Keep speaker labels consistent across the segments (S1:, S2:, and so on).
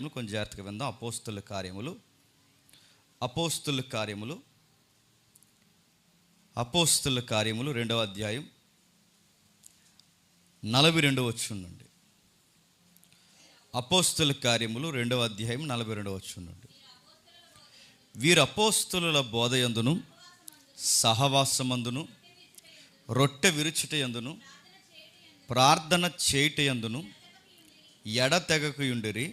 S1: కార్యములు కొంచెం జాగ్రత్తగా విందాం. అపోస్తుల కార్యములు 2వ అధ్యాయం 42వ వచనం నుండి. అపోస్తుల కార్యములు 2వ అధ్యాయం 42వ వచనం నుండి. వీరు అపోస్తుల బోధయందును సహవాసమందును రొట్టె విరుచుటయందును ప్రార్థన చేయుటయందును ఎడతెగకయుండిరి.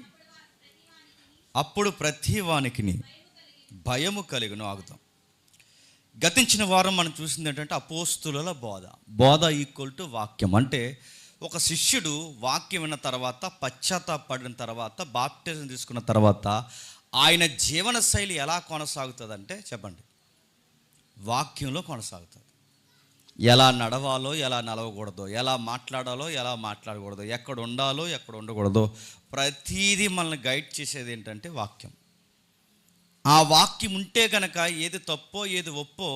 S1: అప్పుడు ప్రతి వానికి భయము కలుగును. ఆగుతాం. గతించిన వారం మనం చూసింది ఏంటంటే అపోస్తుల బోధ ఈక్వల్ టు వాక్యం. అంటే ఒక శిష్యుడు వాక్యం విన్న తర్వాత, పశ్చాత్తాపడిన తర్వాత, బాప్టిజం తీసుకున్న తర్వాత ఆయన జీవన శైలి ఎలా కొనసాగుతుందంటే చెప్పండి, వాక్యంలో కొనసాగుతుంది. ఎలా నడవాలో, ఎలా నడవకూడదో, ఎలా మాట్లాడాలో, ఎలా మాట్లాడకూడదో, ఎక్కడ ఉండాలో, ఎక్కడ ఉండకూడదో, ప్రతీదీ మనల్ని గైడ్ చేసేది ఏంటంటే వాక్యం. ఆ వాక్యం ఉంటే కనుక ఏది తప్పో ఏది ఒప్పో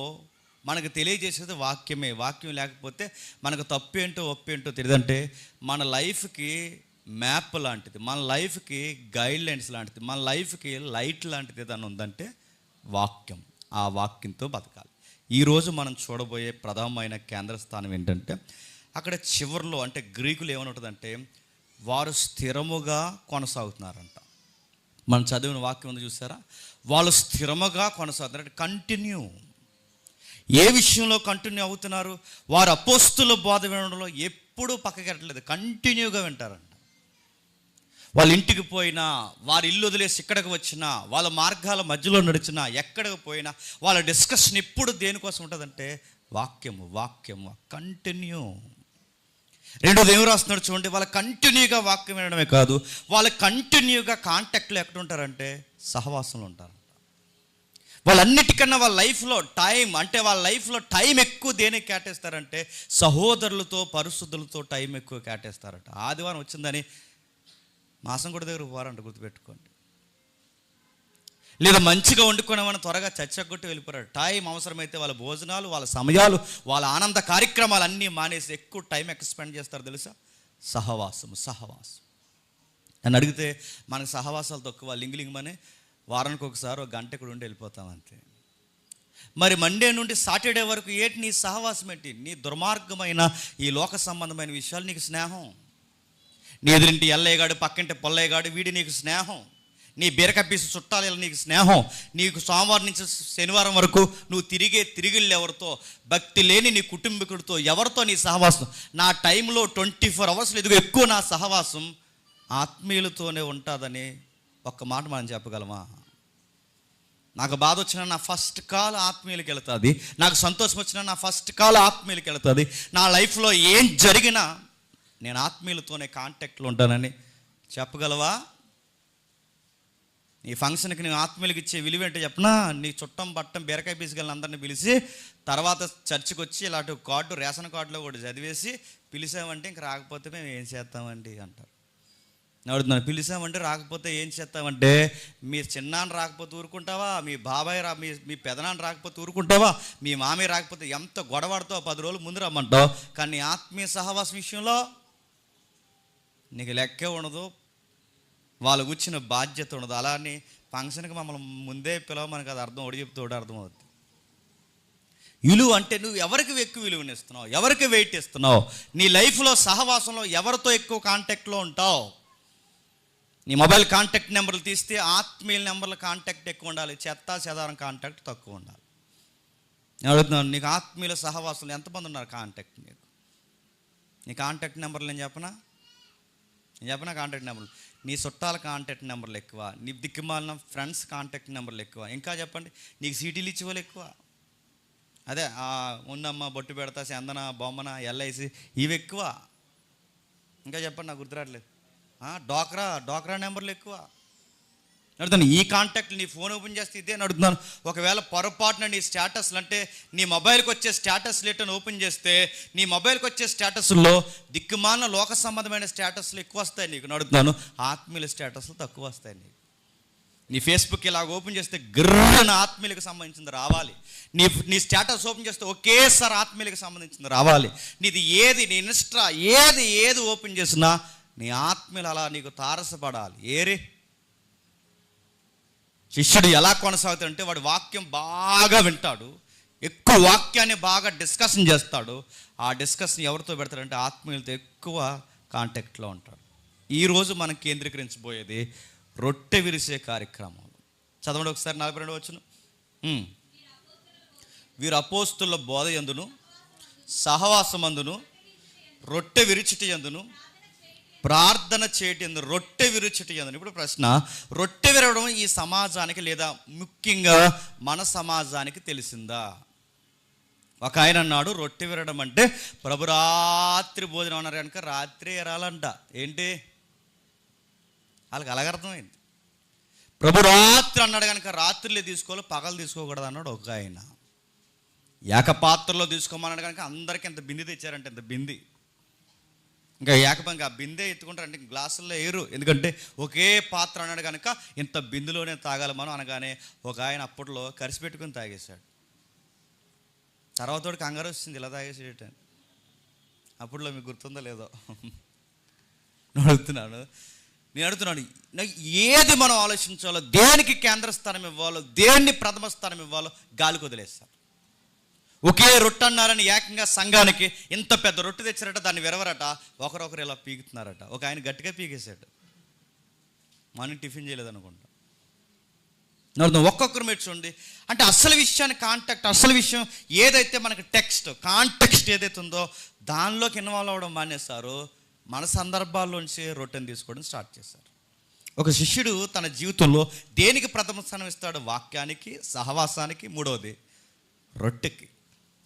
S1: మనకు తెలియజేసేది వాక్యమే. వాక్యం లేకపోతే మనకు తప్పు ఏంటో ఒప్పు ఏంటో తెలియదంటే మన లైఫ్కి మ్యాప్ లాంటిది, మన లైఫ్కి గైడ్ లైన్స్ లాంటిది, మన లైఫ్కి లైట్ లాంటిది ఏదైనా ఉందంటే వాక్యం. ఆ వాక్యంతో బతకాలి. ఈరోజు మనం చూడబోయే ప్రధానమైన కేంద్ర స్థానం ఏంటంటే అక్కడ చివరిలో అంటే గ్రీకులు ఏమని ఉంటుందంటే వారు స్థిరముగా కొనసాగుతున్నారంట. మనం చదివిన వాక్యం ఉంది చూసారా, వాళ్ళు స్థిరముగా కొనసాగుతున్నారు అంటే కంటిన్యూ. ఏ విషయంలో కంటిన్యూ అవుతున్నారు? వారు అపోస్తుల బోధ వినడంలో ఎప్పుడూ పక్కకెట్టలేదు, కంటిన్యూగా వింటారంట. వాళ్ళ ఇంటికి పోయినా, వారి ఇల్లు వదిలేసి ఇక్కడికి వచ్చినా, వాళ్ళ మార్గాల మధ్యలో నడిచినా, ఎక్కడికి పోయినా వాళ్ళ డిస్కషన్ ఎప్పుడు దేనికోసం ఉంటుందంటే వాక్యము కంటిన్యూ. రెండోది ఏమి రాస్తున్నాడు చూడండి, వాళ్ళ కంటిన్యూగా వాక్యం వినడమే కాదు, వాళ్ళ కంటిన్యూగా కాంటాక్ట్లో ఎక్కడ ఉంటారంటే సహవాసంలో ఉంటారంట. వాళ్ళన్నిటికన్నా వాళ్ళ లైఫ్లో టైం ఎక్కువ దేనికి కేటాయిస్తారంటే సహోదరులతో, పరిశుద్ధులతో టైం ఎక్కువ కేటాయిస్తారంట. ఆదివారం వచ్చిందని మాసం కూడా దగ్గర పోవారంట, గుర్తుపెట్టుకోండి. లేదా మంచిగా వండుకున్నామని త్వరగా చచ్చగొట్టి వెళ్ళిపోయారు. టైం అవసరమైతే వాళ్ళ భోజనాలు, వాళ్ళ సమయాలు, వాళ్ళ ఆనంద కార్యక్రమాలు అన్నీ మానేసి ఎక్కువ టైం ఎక్స్పెండ్ చేస్తారు తెలుసా? సహవాసం. నన్ను అడిగితే మనకు సహవాసాలు తక్కువ, లింగులింగమని వారానికి ఒకసారి ఒక గంట ఇక్కడ ఉండి వెళ్ళిపోతాం అంతే. మరి మండే నుండి సాటర్డే వరకు ఏంటి నీ సహవాసం? ఏంటి నీ దుర్మార్గమైన ఈ లోక సంబంధమైన విషయాలు నీకు స్నేహం. నీ ఎదురింటి ఎల్లయ్యగాడు, పక్కింటి పొల్లయ్యగాడు, వీడి నీకు స్నేహం. నీ బీరకపీసు చుట్టాలు నీకు స్నేహం. నీకు సోమవారం నుంచి శనివారం వరకు నువ్వు తిరిగిళ్ళు ఎవరితో? భక్తి లేని నీ కుటుంబీకుడితో ఎవరితో నీ సహవాసం? నా టైంలో 24 hours ఎదుగు ఎక్కువ నా సహవాసం ఆత్మీయులతోనే ఉంటుందని ఒక్క మాట మనం చెప్పగలమా? నాకు బాధ వచ్చినా నా ఫస్ట్ కాల్ ఆత్మీయులకి వెళుతుంది, నాకు సంతోషం వచ్చినా నా ఫస్ట్ కాల్ ఆత్మీయులకి వెళుతుంది. నా లైఫ్లో ఏం జరిగినా నేను ఆత్మీయులతోనే కాంటాక్ట్లో ఉంటానని చెప్పగలవా? నీ ఫంక్షన్కి నేను ఆత్మీయులకి ఇచ్చే విలువ ఏంటో చెప్పనా? నీ చుట్టం పట్టం బీరకాయ పీసుకెళ్ళిన అందరినీ పిలిచి తర్వాత చర్చికి వచ్చి ఇలాంటి కార్డు, రేషన్ కార్డులో కూడా చదివేసి పిలిచామంటే ఇంక రాకపోతే మేము ఏం చేస్తామండి అంటారు. అడుగుతున్నాను, పిలిచామంటే రాకపోతే ఏం చేస్తామంటే మీరు చిన్నాన్న రాకపోతే ఊరుకుంటావా? మీ బాబాయ్ మీ పెదనాన్న రాకపోతే ఊరుకుంటావా? మీ మామయ్య రాకపోతే ఎంత గొడవడతావు? 10 రోజులు ముందు రమ్మంటావు. కానీ ఆత్మీయ సహవాసం విషయంలో నీకు లెక్కే ఉండదు, వాళ్ళు కూర్చున్న బాధ్యత ఉండదు. అలా అని ఫంక్షన్కి మమ్మల్ని ముందే పిలవ, మనకు అది అర్థం ఒకటి చెప్తే ఒకటి అర్థమవుతుంది. విలువ అంటే నువ్వు ఎవరికి ఎక్కువ విలువనిస్తున్నావు, ఎవరికి వెయిట్ ఇస్తున్నావు? నీ లైఫ్లో సహవాసంలో ఎవరితో ఎక్కువ కాంటాక్ట్లో ఉంటావు? నీ మొబైల్ కాంటాక్ట్ నెంబర్లు తీస్తే ఆత్మీయుల నెంబర్ల కాంటాక్ట్ ఎక్కువ ఉండాలి, చెదారం కాంటాక్ట్ తక్కువ ఉండాలి. నేను అడుగుతున్నాను, నీకు ఆత్మీయుల సహవాసంలో ఎంతమంది ఉన్నారు కాంటాక్ట్? నీ కాంటాక్ట్ నెంబర్లు నేను చెప్పనా కాంటాక్ట్ నెంబర్లు? నీ చుట్టాల కాంటాక్ట్ నెంబర్లు ఎక్కువ, నీ దిక్కుమాలిన ఫ్రెండ్స్ కాంటాక్ట్ నెంబర్లు ఎక్కువ. ఇంకా చెప్పండి, నీకు సీటీలు ఇచ్చే వాళ్ళు ఎక్కువ. అదే ఉన్నమ్మ, బొట్టు పెడతా, చందన, బొమ్మన, ఎల్ఐసి ఇవి ఎక్కువ. ఇంకా చెప్పండి, నాకు గుర్తురాట్లేదు. డోక్రా నెంబర్లు ఎక్కువ. అడుగుతాను, ఈ కాంటాక్ట్లు నీ ఫోన్ ఓపెన్ చేస్తే ఇదే అడుగుతున్నాను. ఒకవేళ పొరపాటున నీ స్టేటస్లు అంటే నీ మొబైల్కి వచ్చే స్టేటస్ లేటని ఓపెన్ చేస్తే నీ మొబైల్కి వచ్చే స్టేటస్లో దిక్కుమాలిన లోక సంబంధమైన స్టేటస్లు ఎక్కువ వస్తాయి నీకు. అడుగుతున్నాను, ఆత్మీయుల స్టేటస్లు తక్కువ వస్తాయి నీకు. నీ ఫేస్బుక్ ఇలాగ ఓపెన్ చేస్తే గ్రహణ ఆత్మీయులకు సంబంధించింది రావాలి. నీ స్టేటస్ ఓపెన్ చేస్తే ఒకేసారి ఆత్మీయులకు సంబంధించింది రావాలి. నీది నీ ఇన్స్టా ఏది ఓపెన్ చేసినా నీ ఆత్మీయులు అలా నీకు తారసపడాలి. శిష్యుడు ఎలా కొనసాగుతాడంటే వాడు వాక్యం బాగా వింటాడు, ఎక్కువ వాక్యాన్ని బాగా డిస్కషన్ చేస్తాడు. ఆ డిస్కషన్ ఎవరితో పెడతాడంటే ఆత్మీయులతో ఎక్కువ కాంటాక్ట్లో ఉంటాడు. ఈరోజు మనం కేంద్రీకరించబోయేది రొట్టె విరిసే కార్యక్రమం. చదవండి ఒకసారి 42వ వచనం. వీరు అపోస్తుల బోధ యందును సహవాసమందును రొట్టె విరుచుటి యందును ప్రార్థన చేయటి యందు రొట్టె విరుచుటి యందును. ఇప్పుడు ప్రశ్న, రొట్టె విరవడం ఈ సమాజానికి లేదా ముఖ్యంగా మన సమాజానికి తెలిసిందా? ఒక ఆయన అన్నాడు, రొట్టె విరవడం అంటే ప్రభు రాత్రి భోజనం అన్నారు కనుక రాత్రి ఎరాలంట. ఏంటి వాళ్ళకి అలాగ అర్థమైంది. ప్రభు రాత్రి అన్నాడు కనుక రాత్రిలే తీసుకోవాలి, పగలు తీసుకోకూడదు అన్నాడు ఒక ఆయన. ఏకపాత్రలో తీసుకోమన్నాడు కనుక అందరికీ ఎంత బింది తెచ్చారంటే ఎంత బింది, ఇంకా ఏకపంగా ఆ బిందే ఎత్తుకుంటారు అంటే గ్లాసుల్లో వేయరు. ఎందుకంటే ఒకే పాత్ర అన్నాడు కనుక ఇంత బిందులోనే తాగాలి మనం అనగానే ఒక ఆయన అప్పట్లో కరిసి పెట్టుకుని తాగేశాడు. తర్వాత కంగారు వచ్చింది, ఇలా తాగేసేటని. అప్పట్లో మీకు గుర్తుందో లేదో నేను అడుగుతున్నాను, ఏది మనం ఆలోచించాలో, దేనికి కేంద్ర స్థానం ఇవ్వాలో, దేన్ని ప్రథమ స్థానం ఇవ్వాలో గాలికి వదిలేస్తారు. ఒకే రొట్టె అన్నారని ఏకంగా సంఘానికి ఇంత పెద్ద రొట్టె తెచ్చారట, దాన్ని విరవరట, ఒకరొకరు ఇలా పీకుతున్నారట. ఒక ఆయన గట్టిగా పీకేశాడు, మనం టిఫిన్ చేయలేదనుకుంటా. ఒక్కొక్కరు మీరు చూడండి, అంటే అసలు విషయాన్ని అసలు విషయం ఏదైతే మనకి కాంటెక్స్ట్ ఏదైతే ఉందో దానిలోకి ఇన్వాల్వ్ అవ్వడం మానేస్తారు. మన సందర్భాల్లోంచి రొట్టెని తీసుకోవడం స్టార్ట్ చేశారు. ఒక శిష్యుడు తన జీవితంలో దేనికి ప్రథమ స్థానం ఇస్తాడు? వాక్యానికి, సహవాసానికి, మూడవది రొట్టెకి.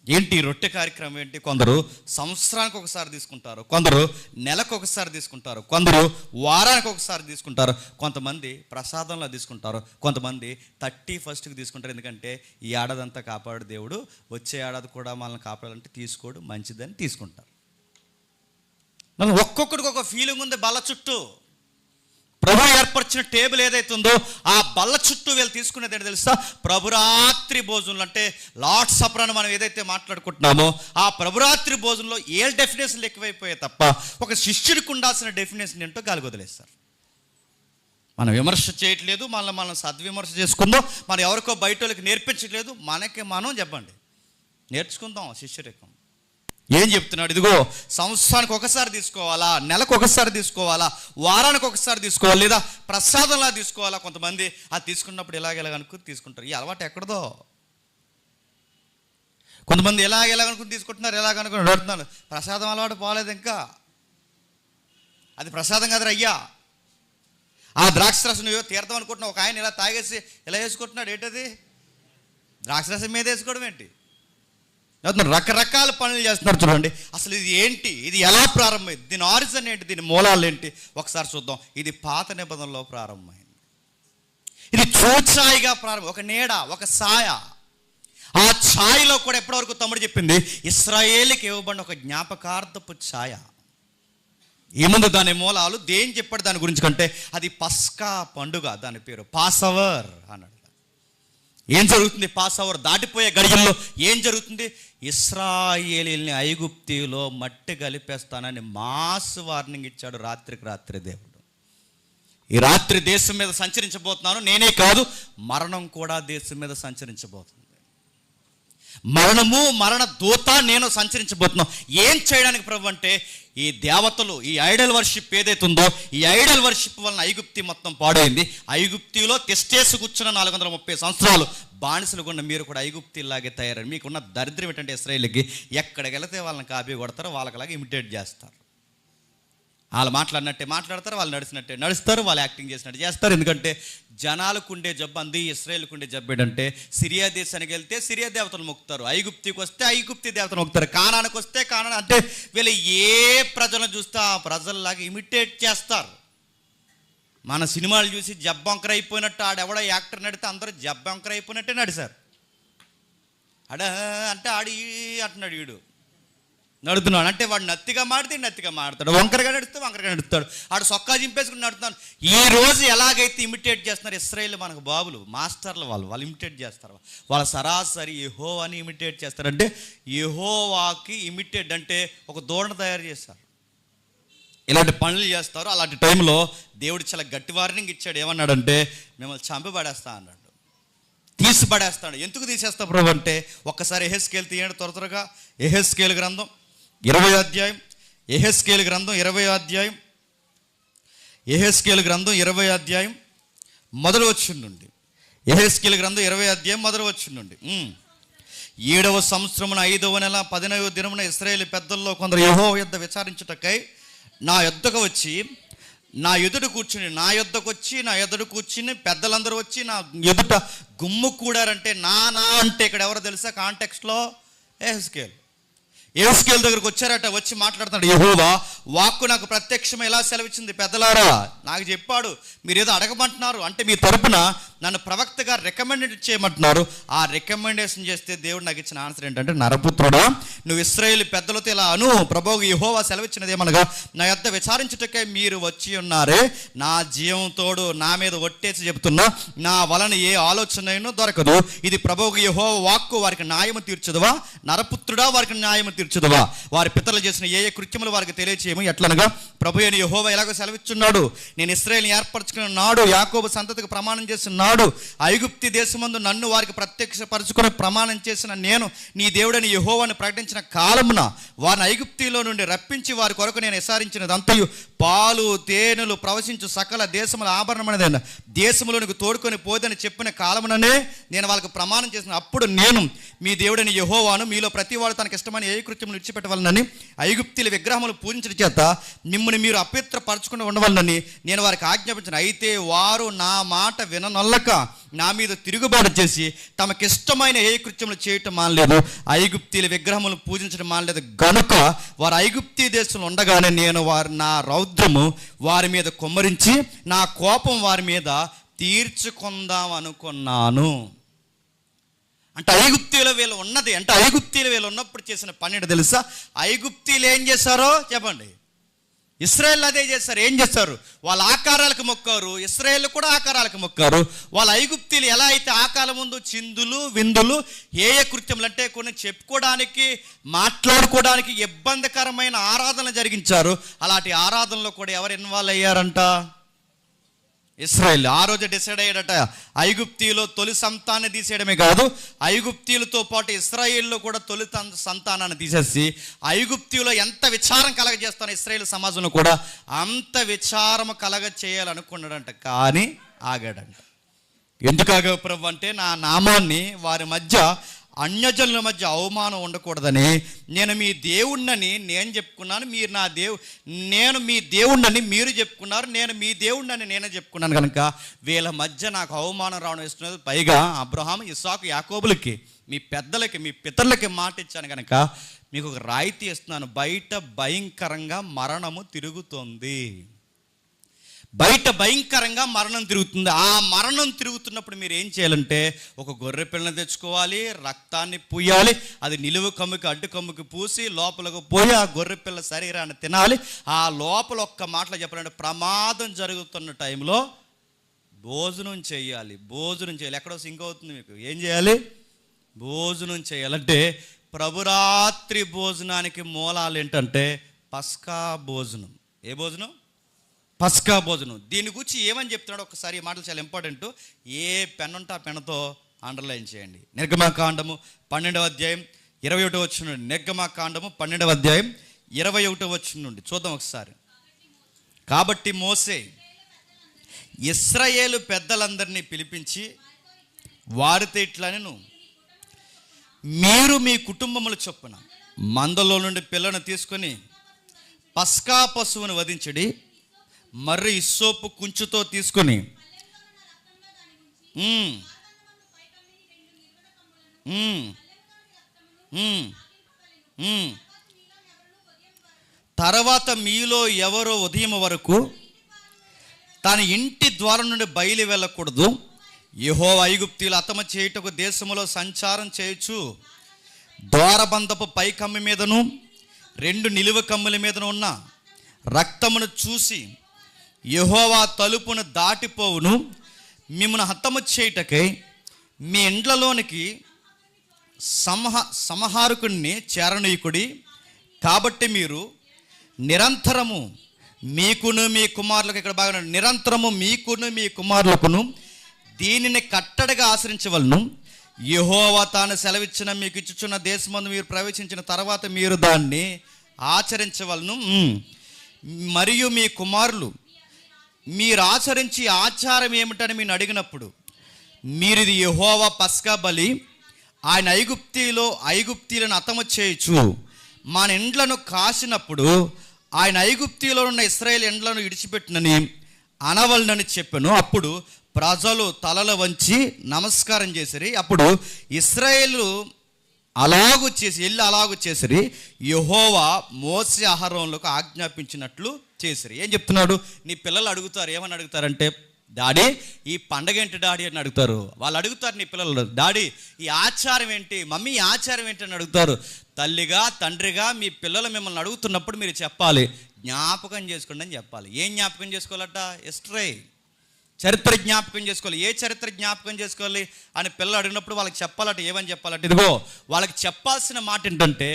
S1: ఏంటి రొట్టె కార్యక్రమం ఏంటి? కొందరు సంవత్సరానికి ఒకసారి తీసుకుంటారు, కొందరు నెలకు ఒకసారి తీసుకుంటారు, కొందరు వారానికి ఒకసారి తీసుకుంటారు, కొంతమంది ప్రసాదంలో తీసుకుంటారు, కొంతమంది 31st తీసుకుంటారు. ఎందుకంటే ఈ ఏడాదంతా కాపాడు దేవుడు, వచ్చే ఏడాది కూడా మనల్ని కాపాడాలంటే తీసుకోడు మంచిదని తీసుకుంటారు. ఒక్కొక్కడికి ఒక ఫీలింగ్ ఉంది. బల్ల చుట్టూ ప్రభు ఏర్పరిచిన టేబుల్ ఏదైతే ఉందో ఆ బల్ల చుట్టూ వీళ్ళు తీసుకునేది ఏంటి తెలుసా? ప్రభురాత్రి భోజనంలో, అంటే లార్డ్ సపర్ అని మనం ఏదైతే మాట్లాడుకుంటున్నామో ఆ ప్రభురాత్రి భోజనంలో 7 డెఫినేషన్లు ఎక్కువైపోయాయి తప్ప ఒక శిష్యుడికి ఉండాల్సిన డెఫినేషన్ ఏంటో గాలికి వదిలేస్తారు. మనం విమర్శ చేయట్లేదు, మనం సద్విమర్శ చేసుకుందాం, మనం ఎవరికో బయట వాళ్ళకి నేర్పించట్లేదు, మనకి మనం చెప్పండి నేర్చుకుందాం శిష్యరికం. ఏం చెప్తున్నాడు? ఇదిగో సంవత్సరానికి ఒకసారి తీసుకోవాలా, నెలకు ఒకసారి తీసుకోవాలా, వారానికి ఒకసారి తీసుకోవాలి, లేదా ప్రసాదంలా తీసుకోవాలా. కొంతమంది అది తీసుకున్నప్పుడు ఎలాగనుకుని తీసుకుంటారు. ఈ అలవాటు ఎక్కడదో. కొంతమంది ఎలాగనుకుని తీసుకుంటున్నారు, ఎలాగనుకుని అడుగుతున్నాను. ప్రసాదం అలవాటు పోలేదు ఇంకా, అది ప్రసాదం కదరా అయ్యా. ఆ ద్రాక్షరసం నువ్వు తీర్థం అనుకుంటున్నావు, ఒక ఆయన ఇలా తాగేసి ఇలా వేసుకుంటున్నాడు. ఏంటది? ద్రాక్షరసం మీద వేసుకోవడం ఏంటి? రకరకాల పనులు చేస్తున్నారు. చూడండి అసలు ఇది ఏంటి, ఇది ఎలా ప్రారంభమైంది, దీని ఆరిజిన్ ఏంటి, దీని మూలాలు ఏంటి ఒకసారి చూద్దాం. ఇది పాత నిబంధనలో ప్రారంభమైంది. ఇది చూచాయిగా ప్రారంభం, ఒక నీడ, ఒక ఛాయ. ఆ ఛాయలో కూడా ఎప్పటివరకు తమ్ముడు చెప్పింది ఇశ్రాయేలుకి ఇవ్వబడిన ఒక జ్ఞాపకార్థపు ఛాయ. ఏముంది దాని మూలాలు, దేని చెప్పాడు దాని గురించి కంటే అది పస్కా పండుగ, దాని పేరు పాసవర్ అన్నాడు. ఏం జరుగుతుంది? పాసవర్ దాటిపోయే గడియల్లో ఏం జరుగుతుంది? ఇశ్రాయేలీల్ని ఐగుప్తిలో మట్టి కలిపేస్తానని మాస్ వార్నింగ్ ఇచ్చాడు రాత్రికి రాత్రి దేవుడు. ఈ రాత్రి దేశం మీద సంచరించబోతున్నాను, నేనే కాదు మరణం కూడా దేశం మీద సంచరించబోతుంది. మరణము, మరణ దూత నేను సంచరించబోతున్నాను. ఏం చేయడానికి ప్రభు అంటే ఈ దేవతలు, ఈ ఐడల్ వర్షిప్ ఏదైతే ఉందో ఈ ఐడల్ వర్షిప్ వలన ఐగుప్తి మొత్తం పాడైంది. ఐగుప్తిలో తెస్టేసి కూర్చున్న 430 సంవత్సరాలు బానిసలు ఉన్న మీరు కూడా ఐగుప్తిలాగే తయారని. మీకున్న దరిద్రం ఏంటంటే ఇశ్రాయేలుకి ఎక్కడికి వెళితే వాళ్ళని కాపీ కొడతారు, వాళ్ళకిలాగా ఇమిటేట్ చేస్తారు. వాళ్ళు మాట్లాడినట్టే మాట్లాడతారు, వాళ్ళు నడిచినట్టే నడుస్తారు, వాళ్ళు యాక్టింగ్ చేసినట్టు చేస్తారు. ఎందుకంటే జనాలకు ఉండే జబ్బు అంది, ఇశ్రాయేలుకు ఉండే జబ్బు ఏంటంటే సిరియా దేశానికి వెళ్తే సిరియా దేవతలు మొక్కుతారు, ఐగుప్తికి వస్తే ఐగుప్తి దేవతలు మొక్కుతారు, కానానికి వస్తే కానాన్. అంటే వీళ్ళు ఏ ప్రజలను చూస్తే ఆ ప్రజల్లాగా ఇమిటేట్ చేస్తారు. మన సినిమాలు చూసి జబ్బంకర అయిపోయినట్టు ఆడెవడో యాక్టర్ నడితే అందరూ జబ్బంకర అయిపోయినట్టే నడిచారు. అంటే ఆడి అంటున్నాడు, వీడు నడుతున్నాడు అంటే వాడు నత్తిగా మాడతాడు, వంకరగా నడుస్తాడు, ఆడు సొక్కా చింపేసుకుని నడుతున్నాడు. ఈ రోజు ఎలాగైతే ఇమిటేట్ చేస్తున్నారు ఇశ్రాయేల్ మనకు బాబులు, మాస్టర్లు, వాళ్ళు ఇమిటేట్ చేస్తారు. వాళ్ళ సరాసరి యెహోవాని ఇమిటేట్ చేస్తారంటే యెహోవాకి ఇమిటేట్ అంటే ఒక దూడను తయారు చేస్తారు. ఇలాంటి పనులు చేస్తారు. అలాంటి టైంలో దేవుడు చాలా గట్టి వార్నింగ్ ఇచ్చాడు. ఏమన్నాడంటే మిమ్మల్ని చంపబడేస్తా అన్నాడు. తీసిపడేస్తాడు. ఎందుకు తీసేస్తా ప్రభు అంటే, ఒక్కసారి యెహెజ్కేలు తీయండి త్వరగా. యెహెజ్కేలు గ్రంథం 20వ అధ్యాయం, యెహెజ్కేలు గ్రంథం 20వ అధ్యాయం, యెహెజ్కేలు గ్రంథం 20వ అధ్యాయం మొదటి వచనం నుండి. యెహెజ్కేలు గ్రంథం 20వ అధ్యాయం మొదటి వచనం నుండి. 7వ సంవత్సరమున 5వ నెల 15వ దినమున ఇశ్రాయేలు పెద్దల్లో కొందరు యెహోవా యొద్ద విచారించుటకై నా యొద్దకు వచ్చి నా ఎదుట కూర్చుని పెద్దలందరూ వచ్చి నా ఎదుట గుమ్ము కూడారంటే, నా అంటే ఇక్కడ ఎవరో తెలుసా? కాంటెక్స్ట్లో యెహెజ్కేలు దగ్గరకు వచ్చారట. వచ్చి మాట్లాడుతున్నాడు, యెహోవా వాక్కు నాకు ప్రత్యక్షం ఎలా సెలవిచ్చింది, పెద్దలారా నాకు చెప్పాడు, మీరు ఏదో అడగమంటున్నారు అంటే మీ తరపున నన్ను ప్రవక్తగా రికమెండేట్ చేయమంటున్నారు. ఆ రికమెండేషన్ చేస్తే దేవుడు నాకు ఇచ్చిన ఆన్సర్ ఏంటంటే, నరపుత్రుడా నువ్వు ఇశ్రాయేలు పెద్దలతో ఇలా అను, ప్రభువు యెహోవా సెలవిచ్చినది ఏమనగా, నా యొద్ద విచారించుటకై మీరు వచ్చి ఉన్నారే, నా జీవం తోడు నా మీద ఒట్టేసి చెబుతున్నా, నా వలన ఏ ఆలోచన దొరకదు. ఇది ప్రభువు యెహోవా వాక్కు, వారికి న్యాయము తీర్చదువా? నరపుత్రుడా వారికి న్యాయము తీర్చదువా? వారి పితరులు చేసిన ఏ కృత్యములు వారికి తెలియచేయము. ఎట్లనగా ప్రభు అయిన యెహోవా ఎలాగో సెలవిచ్చున్నాడు, నేను ఇశ్రాయేలుని ఏర్పరచుకున్న నాడు యాకోబు సంతతికి ప్రమాణం చేసిన నాడు ఐగుప్తి దేశమందు నన్ను వారికి ప్రత్యక్షపరచుకుని ప్రమాణం చేసిన నేను నీ దేవుడని యెహోవాను ప్రకటించిన కాలమున వారిని ఐగుప్తిలో నుండి రప్పించి వారి కొరకు నేను విసారించినదంతయు పాలు తేనెలు ప్రవశించు సకల దేశముల ఆభరణమైనదైన దేశములోనికి తోడుకొని పోదని చెప్పిన కాలముననే నేను వాళ్ళకు ప్రమాణం చేసిన. అప్పుడు నేను మీ దేవుడని యెహోవాను, మీలో ప్రతి వాడు తనకి ఇష్టమైన ఏ కృత్యములు విడిచిపెట్టవాలని ఐగుప్తుల విగ్రహములు పూజించడం చేత మిమ్మల్ని మీరు అపవిత్రపరచుకుని ఉండవాలని నేను వారికి ఆజ్ఞాపించిన. అయితే వారు నా మాట విననొల్లక నా మీద తిరుగుబాటు చేసి తమకిష్టమైన ఏ కృత్యములు చేయటం మానలేదు, ఐగుప్తీల విగ్రహములు పూజించడం మానలేదు. గనుక వారు ఐగుప్తీ దేశంలో ఉండగానే నేను నా రౌద్రము వారి మీద కుమ్మరించి నా కోపం వారి మీద తీర్చుకుందాం అనుకున్నాను. అంటే ఐగుప్తీలో వీళ్ళు ఉన్నది అంటే, ఐగుప్తీలో వీళ్ళు ఉన్నప్పుడు చేసిన పని ఏంటో తెలుసా? ఐగుప్తీలు ఏం చేశారో చెప్పండి, ఇశ్రాయేల్ అదే చేస్తారు. ఏం చేస్తారు? వాళ్ళ ఆకారాలకు మొక్కారు, ఇశ్రాయేల్ కూడా ఆకారాలకు మొక్కారు. వాళ్ళ ఐగుప్తీలు ఎలా అయితే ఆ కాలం ముందు చిందులు విందులు ఏ కృత్యములు అంటే కొన్ని చెప్పుకోవడానికి మాట్లాడుకోవడానికి ఇబ్బందికరమైన ఆరాధనలు జరిగించారు. అలాంటి ఆరాధనలో కూడా ఎవరు ఇన్వాల్వ్ అయ్యారంట? ఇశ్రాయేల్. ఆ రోజు డిసైడ్ అయ్యాడట, ఐగుప్తీలో తొలి సంతానాన్ని తీసేయడమే కాదు, ఐగుప్తీలతో పాటు ఇశ్రాయేల్లో కూడా తొలి సంతానాన్ని తీసేసి ఐగుప్తీలో ఎంత విచారం కలగజేస్తాను ఇశ్రాయేల్ సమాజంలో కూడా అంత విచారం కలగ చేయాలనుకున్నాడంట. కానీ ఆగాడంట. ఎందుకు ఆగావు ప్రభు అంటే, నా నామాన్ని వారి మధ్య అన్యజనుల మధ్య అవమానం ఉండకూడదని నేను మీ దేవుణ్ణని నేను చెప్పుకున్నాను, మీరు నా నేను మీ దేవుణ్ణని మీరు చెప్పుకున్నారు, నేను మీ దేవుణ్ణని నేనే చెప్పుకున్నాను. కనుక వీళ్ళ మధ్య నాకు అవమానం రావడం ఇస్తున్నది. పైగా అబ్రహాము ఇస్సాకు యాకోబులకి మీ పెద్దలకి మీ పితరులకి మాట ఇచ్చాను కనుక మీకు ఒక రాయితీ ఇస్తున్నాను. బయట భయంకరంగా మరణము తిరుగుతోంది, బయట భయంకరంగా మరణం తిరుగుతుంది. ఆ మరణం తిరుగుతున్నప్పుడు మీరు ఏం చేయాలంటే, ఒక గొర్రె పిల్లని తెచ్చుకోవాలి, రక్తాన్ని పూయాలి, అది నిలువు కమ్ముకి అడ్డు కమ్ముకి పూసి లోపలకు పోయి ఆ గొర్రె పిల్ల శరీరాన్ని తినాలి. ఆ లోపల ఒక్క మాటలో చెప్పాలంటే, ప్రమాదం జరుగుతున్న టైంలో భోజనం చేయాలి. ఎక్కడో సింక్ అవుతుంది మీకు. ఏం చేయాలి? భోజనం చేయాలంటే ప్రభురాత్రి భోజనానికి మూలాలు ఏంటంటే పస్కా భోజనం. ఏ భోజనం? పస్కా భోజనం. దీని గురించి ఏమని చెప్తున్నాడు ఒకసారి, ఈ మాటలు చాలా ఇంపార్టెంట్. ఏ పెన్ ఉంటే ఆ పెన్నుతో అండర్లైన్ చేయండి. నిర్గమకాండము 12వ అధ్యాయం 21వ వచనం నుండి. నిర్గమకాండము 12వ అధ్యాయం 21వ వచనం నుండి చూద్దాం ఒకసారి. కాబట్టి మోసే ఇశ్రాయేలు పెద్దలందరినీ పిలిపించి వారితో ఇట్లనెను, మీరు మీ కుటుంబముల చొప్పున మందలో నుండి పిల్లను తీసుకొని పస్కా పశువును వధించడి, మర్రి ఇస్సోపు కుంచుతో తీసుకొని తర్వాత మీలో ఎవరో ఉదయం వరకు తన ఇంటి ద్వారం నుండి బయలు వెళ్ళకూడదు. యెహోవా ఐగుప్తీయులు హతము చేయుటకు దేశములో సంచారం చేయొచ్చు. ద్వారబంధపు పై కమ్మి మీదను 2 నిలువ కమ్ముల మీదను ఉన్న రక్తమును చూసి యెహోవా తలుపును దాటిపోవును. మిమ్మల్ని హతము చేయుటకై మీ ఇండ్లలోనికి సంహారకుడిని చేరనీయుకుడి. కాబట్టి మీరు నిరంతరము మీకును మీ కుమారులకు, ఇక్కడ బాగా నిరంతరము మీకును మీ కుమారులకును దీనిని కట్టడగా ఆచరించవలను. యెహోవా తాను సెలవిచ్చిన మీకు ఇచ్చుచున్న దేశమందు మీరు ప్రవేశించిన తర్వాత మీరు దాన్ని ఆచరించవలను. మరియు మీ కుమారులు మీరు ఆచరించి ఆచారం ఏమిటని మీరు అడిగినప్పుడు మీరు ఇది యెహోవా పస్కా బలి, ఆయన ఐగుప్తీలను హతము చేయొచ్చు మన ఇండ్లను కాసినప్పుడు ఆయన ఐగుప్తిలో ఉన్న ఇశ్రాయేలు ఇండ్లను విడిచిపెట్టినని అనవలనని చెప్పాను. అప్పుడు ప్రజలు తలలు వంచి నమస్కారం చేసిరి. అప్పుడు ఇశ్రాయేలు అలాగు చేసిరి, యెహోవా మోసే అహరోనులకు ఆజ్ఞాపించినట్లు చేసిరి. ఏం చెప్తున్నాడు? నీ పిల్లలు అడుగుతారు, ఏమని అడుగుతారంటే, డాడీ ఈ పండగ ఏంటి డాడీ అని అడుగుతారు. వాళ్ళు అడుగుతారు, నీ పిల్లలు, డాడీ ఈ ఆచారం ఏంటి, మమ్మీ ఈ ఆచారం ఏంటి అని అడుగుతారు. తల్లిగా తండ్రిగా మీ పిల్లలు మిమ్మల్ని అడుగుతున్నప్పుడు మీరు చెప్పాలి, జ్ఞాపకం చేసుకోండి అని చెప్పాలి. ఏం జ్ఞాపకం చేసుకోవాలట? హిస్టరీ, చరిత్ర జ్ఞాపకం చేసుకోవాలి. ఏ చరిత్ర జ్ఞాపకం చేసుకోవాలి అని పిల్లలు అడిగినప్పుడు వాళ్ళకి చెప్పాలట. ఏమని చెప్పాలంటే, ఇదిగో వాళ్ళకి చెప్పాల్సిన మాట ఏంటంటే,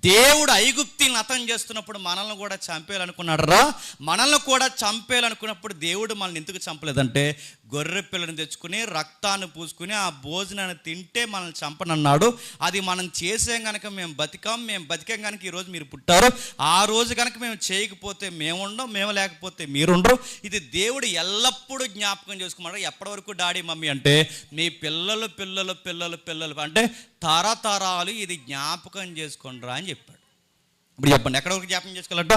S1: దేవుడు ఐగుప్తిని హతం చేస్తున్నప్పుడు మనల్ని కూడా చంపేయాలనుకున్నాడు రా. మనల్ని కూడా చంపేయాలనుకున్నప్పుడు దేవుడు మనల్ని ఎందుకు చంపలేదంటే, గొర్రె పిల్లని తెచ్చుకుని రక్తాన్ని పూసుకుని ఆ భోజనాన్ని తింటే మనల్ని చంపనన్నాడు. అది మనం చేసాం కనుక మేము బతికాం కనుక ఈరోజు మీరు పుట్టారు. ఆ రోజు కనుక మేము చేయకపోతే మేము ఉండం, మేము లేకపోతే మీరుండరు. ఇది దేవుడు ఎల్లప్పుడూ జ్ఞాపకం చేసుకోమన్నారు. ఎప్పటి వరకు డాడీ మమ్మీ అంటే, మీ పిల్లలు పిల్లలు పిల్లలు పిల్లలు అంటే తరతరాలు ఇది జ్ఞాపకం చేసుకోండిరా అని చెప్పాడు. ఇప్పుడు చెప్పండి, ఎక్కడ వరకు జ్ఞాపకం చేసుకోవాలట?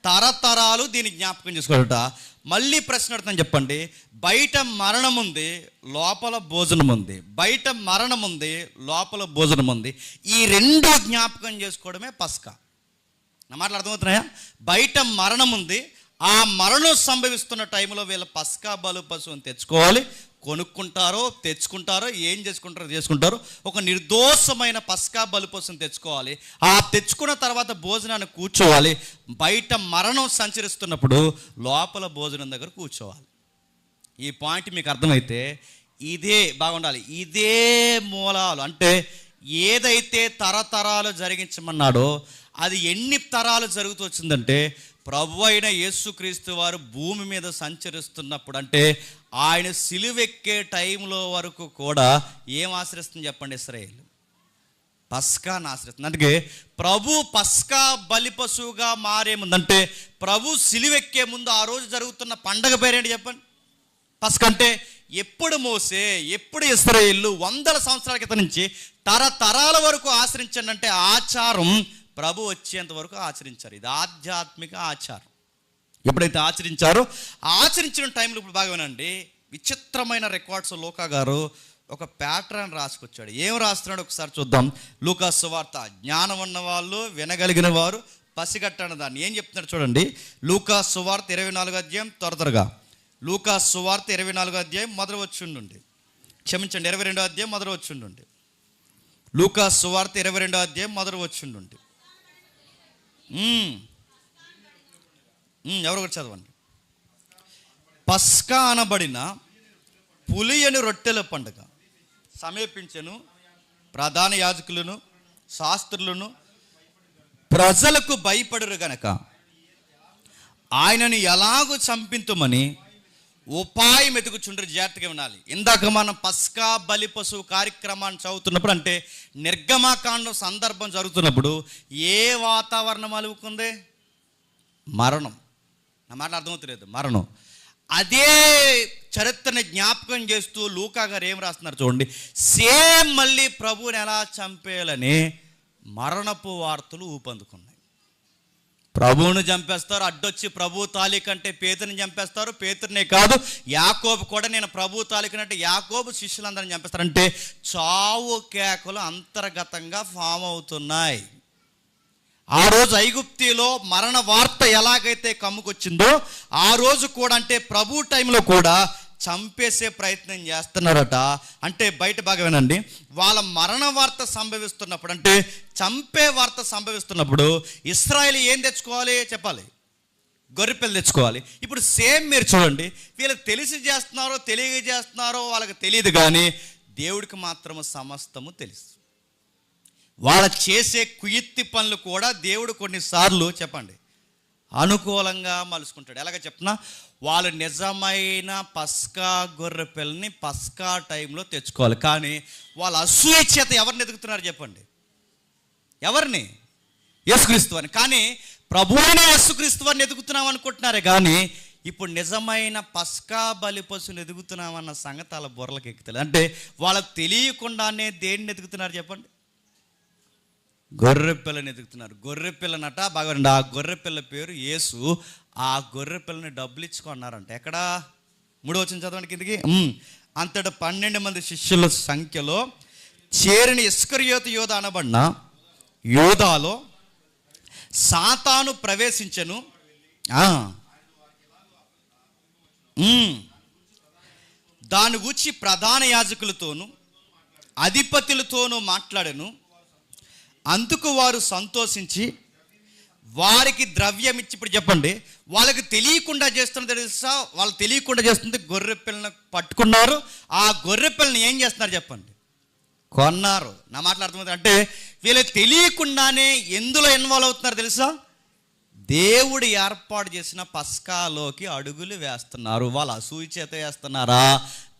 S1: తరతరాలు దీన్ని జ్ఞాపకం చేసుకోవాలట. మళ్ళీ ప్రశ్న అడుగుతాను, చెప్పండి. బయట మరణం ఉంది, లోపల భోజనం ఉంది. బయట మరణం ఉంది, లోపల భోజనం ఉంది. ఈ రెండు జ్ఞాపకం చేసుకోవడమే పస్కా. నా మాటలు అర్థమవుతున్నాయా? బయట మరణం ఉంది, ఆ మరణం సంభవిస్తున్న టైంలో వీళ్ళ పస్కా బలు పశువుని తెచ్చుకోవాలి. కొనుక్కుంటారో తెచ్చుకుంటారో ఏం చేసుకుంటారో ఒక నిర్దోషమైన పస్కా బలి పశువుని తెచ్చుకోవాలి. ఆ తెచ్చుకున్న తర్వాత భోజనాన్ని కూర్చోవాలి. బయట మరణం సంచరిస్తున్నప్పుడు లోపల భోజనం దగ్గర కూర్చోవాలి. ఈ పాయింట్ మీకు అర్థమైతే ఇదే బాగుండాలి. ఇదే మూలాలు అంటే ఏదైతే తరతరాలు జరిగించమన్నాడో అది ఎన్ని తరాలు జరుగుతూ వచ్చిందంటే, ప్రభు అయిన యేసుక్రీస్తు వారు భూమి మీద సంచరిస్తున్నప్పుడు అంటే ఆయన సిలువెక్కే టైంలో వరకు కూడా ఏం ఆశ్రయిస్తుంది చెప్పండి? ఇశ్రాయేలు పస్కాను ఆశ్రయిస్తుంది. అందుకే ప్రభు పస్కా బలి పశువుగా మారే ముందంటే, ప్రభు సిలువెక్కే ముందు ఆ రోజు జరుగుతున్న పండగ పేరేంటి చెప్పండి? పస్కా. అంటే ఎప్పుడు మోసే, ఎప్పుడు ఇశ్రాయేలు వందల సంవత్సరాల క్రితం నుంచి తరతరాల వరకు ఆచరించండి అంటే ఆచారం ప్రభు వచ్చేంత వరకు ఆచరించారు. ఇది ఆధ్యాత్మిక ఆచారం. ఎప్పుడైతే ఆచరించిన టైంలో ఇప్పుడు బాగా వినండి, విచిత్రమైన రికార్డ్స్ లూకా గారు ఒక ప్యాటర్న్ రాసుకొచ్చాడు. ఏం రాస్తున్నాడు ఒకసారి చూద్దాం. లూకా సువార్త. జ్ఞానం ఉన్న వాళ్ళు, వినగలిగిన వారు పసిగట్టని దాన్ని ఏం చెప్తున్నాడు చూడండి. లూకా సువార్త 24వ అధ్యాయం త్వరగా. లూకా సువార్త 24వ అధ్యాయం మొదలు వచ్చుండి, క్షమించండి 22వ అధ్యాయం మొదలు వచ్చుండి. లూకా సువార్త 22వ అధ్యాయం మొదలు వచ్చుండి. ఎవరు కూడా చదవండి. పస్కా అనబడిన పులియని రొట్టెల పండుగ సమీపించెను. ప్రధాన యాజకులను శాస్త్రులను ప్రజలకు భయపడరు గనక ఆయనను ఎలాగూ చంపింతుమని ఉపాయం ఎతుకుచుండ్రు. జాగ్రత్తగా వినాలి. ఇందాక మనం పస్కా బలి పశువు కార్యక్రమాన్ని చదువుతున్నప్పుడు అంటే నిర్గమాకాండం సందర్భం జరుగుతున్నప్పుడు ఏ వాతావరణం అలువుకుంది? మరణం. నా మాట అర్థమవుతలేదు, మరణం. అదే చరిత్రని జ్ఞాపకం చేస్తూ లూకా గారు ఏం రాస్తున్నారు చూడండి. సేమ్ మళ్ళీ ప్రభువుని ఎలా చంపేయాలని మరణపు వార్తలు ఊపందుకున్నాయి. ప్రభువుని చంపేస్తారు, అడ్డొచ్చి ప్రభు తాలికంటే పేతుని చంపేస్తారు. పేతుర్నే కాదు, యాకోబు కూడా నేను ప్రభు తాలికనంటే యాకోబు శిష్యులందరిని చంపేస్తారంటే చావు కేకలు అంతర్గతంగా ఫామ్ అవుతున్నాయి. ఆ రోజు ఐగుప్తిలో మరణ వార్త ఎలాగైతే కమ్ముకొచ్చిందో ఆ రోజు కూడా అంటే ప్రభు టైంలో కూడా చంపేసే ప్రయత్నం చేస్తున్నారట. అంటే బయట బాగా వినండి, వాళ్ళ మరణ వార్త సంభవిస్తున్నప్పుడు అంటే చంపే వార్త సంభవిస్తున్నప్పుడు ఇశ్రాయేలు ఏం తెచ్చుకోవాలి చెప్పాలి? గొర్రెపిల్ల తెచ్చుకోవాలి. ఇప్పుడు సేమ్ మీరు చూడండి, వీళ్ళకి తెలిసి చేస్తున్నారో తెలియక చేస్తున్నారో వాళ్ళకి తెలియదు, కానీ దేవుడికి మాత్రము సమస్తము తెలుసు. వాళ్ళ చేసే కుయుక్తి పనులు కూడా దేవుడు కొన్నిసార్లు చెప్పండి అనుకూలంగా మలుచుకుంటాడు. ఎలాగ చెప్పినా, వాళ్ళు నిజమైన పస్కా గొర్రె పిల్లని పస్కా టైంలో తెచ్చుకోవాలి. కానీ వాళ్ళు అసూయ చేత ఎవరిని ఎదుగుతున్నారు చెప్పండి? ఎవరిని? యేసుక్రీస్తు అని. కానీ ప్రభువునే యేసుక్రీస్తు అని ఎదుగుతున్నాం అనుకుంటున్నారే కానీ ఇప్పుడు నిజమైన పస్కా బలి పశువుని ఎదుగుతున్నామన్న సంగతి వాళ్ళ బుర్రలకు ఎక్కుతుంది. అంటే వాళ్ళకు తెలియకుండానే దేన్ని ఎదుగుతున్నారు చెప్పండి? గొర్రె పిల్లని ఎదుగుతున్నారు. గొర్రె పిల్లనట బాగా, ఆ గొర్రె పిల్ల పేరు యేసు. ఆ గొర్రె పిల్లని డబ్బులు ఇచ్చుకున్నారంట. ఎక్కడ? 3వ వచనం చదవండి కిందకి. అంతట 12 మంది శిష్యుల సంఖ్యలో చేరిన ఇస్కరియోతు యోధ అనబడిన యోధాలో సాతాను ప్రవేశించెను. దాని గురించి ప్రధాన యాజకులతోనూ అధిపతులతోనూ మాట్లాడెను. అందుకు వారు సంతోషించి వారికి ద్రవ్యం ఇచ్చి, ఇప్పుడు చెప్పండి, వాళ్ళకి తెలియకుండా చేస్తున్నది తెలుసా? వాళ్ళు తెలియకుండా చేస్తుంది గొర్రె పిల్లని పట్టుకున్నారు. ఆ గొర్రె పిల్లని ఏం చేస్తున్నారు చెప్పండి? కొన్నారు. నా మాట్లాడుతుంది అంటే వీళ్ళకి తెలియకుండానే ఎందులో ఇన్వాల్వ్ అవుతున్నారు తెలుసా? దేవుడు ఏర్పాటు చేసిన పస్కాలోకి అడుగులు వేస్తున్నారు. వాళ్ళు అసూయ చేత వేస్తున్నారా,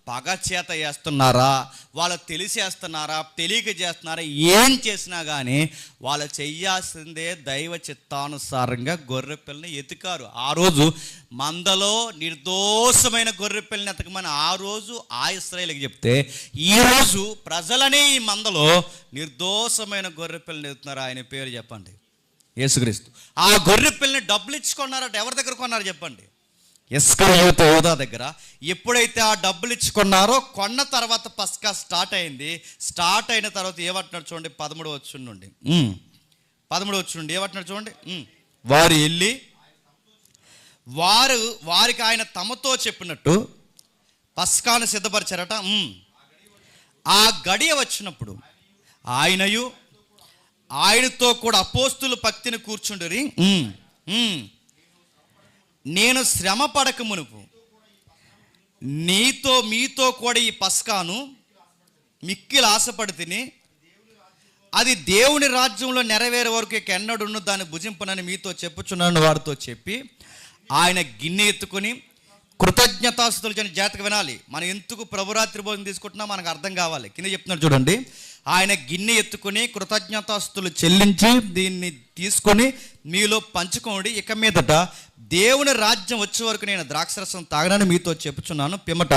S1: పగ చేత వేస్తున్నారా, వాళ్ళు తెలిసేస్తున్నారా, తెలియక చేస్తున్నారా, ఏం చేసినా కానీ వాళ్ళు చెయ్యాల్సిందే దైవ చిత్తానుసారంగా గొర్రె పిల్లని ఎతికారు. ఆ రోజు మందలో నిర్దోషమైన గొర్రె పిల్లని ఎతకమని ఆ రోజు ఆ ఇశ్రాయేలుకి చెప్తే, ఈరోజు ప్రజలనే ఈ మందలో నిర్దోషమైన గొర్రె పిల్లని ఎత్తున్నారు. ఆయన పేరు చెప్పండి? యేసుక్రీస్తు. ఆ గొర్రె పిల్లని డబ్బులు ఇచ్చుకున్నారట. ఎవరి దగ్గర కొన్నారు చెప్పండి? ఇస్కరియోతు యోధా దగ్గర. ఎప్పుడైతే ఆ డబ్బులు ఇచ్చుకున్నారో కొన్న తర్వాత పస్కా స్టార్ట్ అయింది. స్టార్ట్ అయిన తర్వాత ఏమంటున్నాడు చూడండి, 13వ వచనం నుండి 13వ వచనం నుండి ఏమంటున్నాడు చూడండి. వారు వెళ్ళి వారికి ఆయన తమతో చెప్పినట్టు పస్కాను సిద్ధపరిచారట. ఆ గడియ వచ్చినప్పుడు ఆయనయు ఆయనతో కూడా అపోస్తులు పక్తిని కూర్చుండిరి. నేను శ్రమ పడక మునుపు మీతో కూడా ఈ పస్కాను మిక్కిలి ఆశపడితిని, అది దేవుని రాజ్యంలో నెరవేరే వరకు ఎన్నడును దాన్ని భుజింపనని మీతో చెప్పుచున్నాను వారితో చెప్పి, ఆయన గిన్నె ఎత్తుకొని కృతజ్ఞతాస్తుతులు చేయని జాగ్రత్తగా వినాలి. మనం ఎందుకు ప్రభురాత్రి భోజనం తీసుకుంటున్నా మనకు అర్థం కావాలి. కింద చెప్తున్నారు చూడండి. ఆయన గిన్నె ఎత్తుకొని కృతజ్ఞతాస్తుతులు చెల్లించి దీన్ని తీసుకొని మీలో పంచుకోండి. ఇక మీదట దేవుని రాజ్యం వచ్చే వరకు నేను ద్రాక్షరసం తాగనని మీతో చెప్పుచున్నాను. పిమ్మట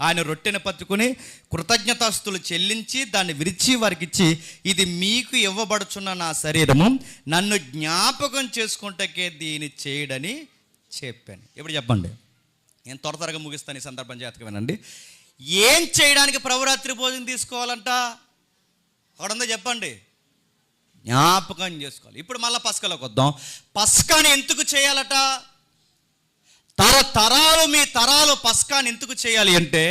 S1: ఆయన రొట్టెను పట్టుకుని కృతజ్ఞతాస్తుతులు చెల్లించి దాన్ని విరిచి వారికి ఇచ్చి, ఇది మీకు ఇవ్వబడుచున్న నా శరీరము, నన్ను జ్ఞాపకం చేసుకుంటకే దీన్ని చేయడని చెప్పాను. ఇప్పుడు చెప్పండి, నేను త్వరగా ముగిస్తాను ఈ సందర్భం జాగ్రత్తగా వినండి. ఏం చేయడానికి ప్రభురాత్రి భోజనం తీసుకోవాలంట? ఒకడందో చెప్పండి? జ్ఞాపకం చేసుకోవాలి. ఇప్పుడు మళ్ళీ పస్కాలోకి వద్దాం. పస్కాని ఎందుకు చేయాలట? తరతరాలు మీ తరాలు పస్కాని ఎందుకు చేయాలి అంటే,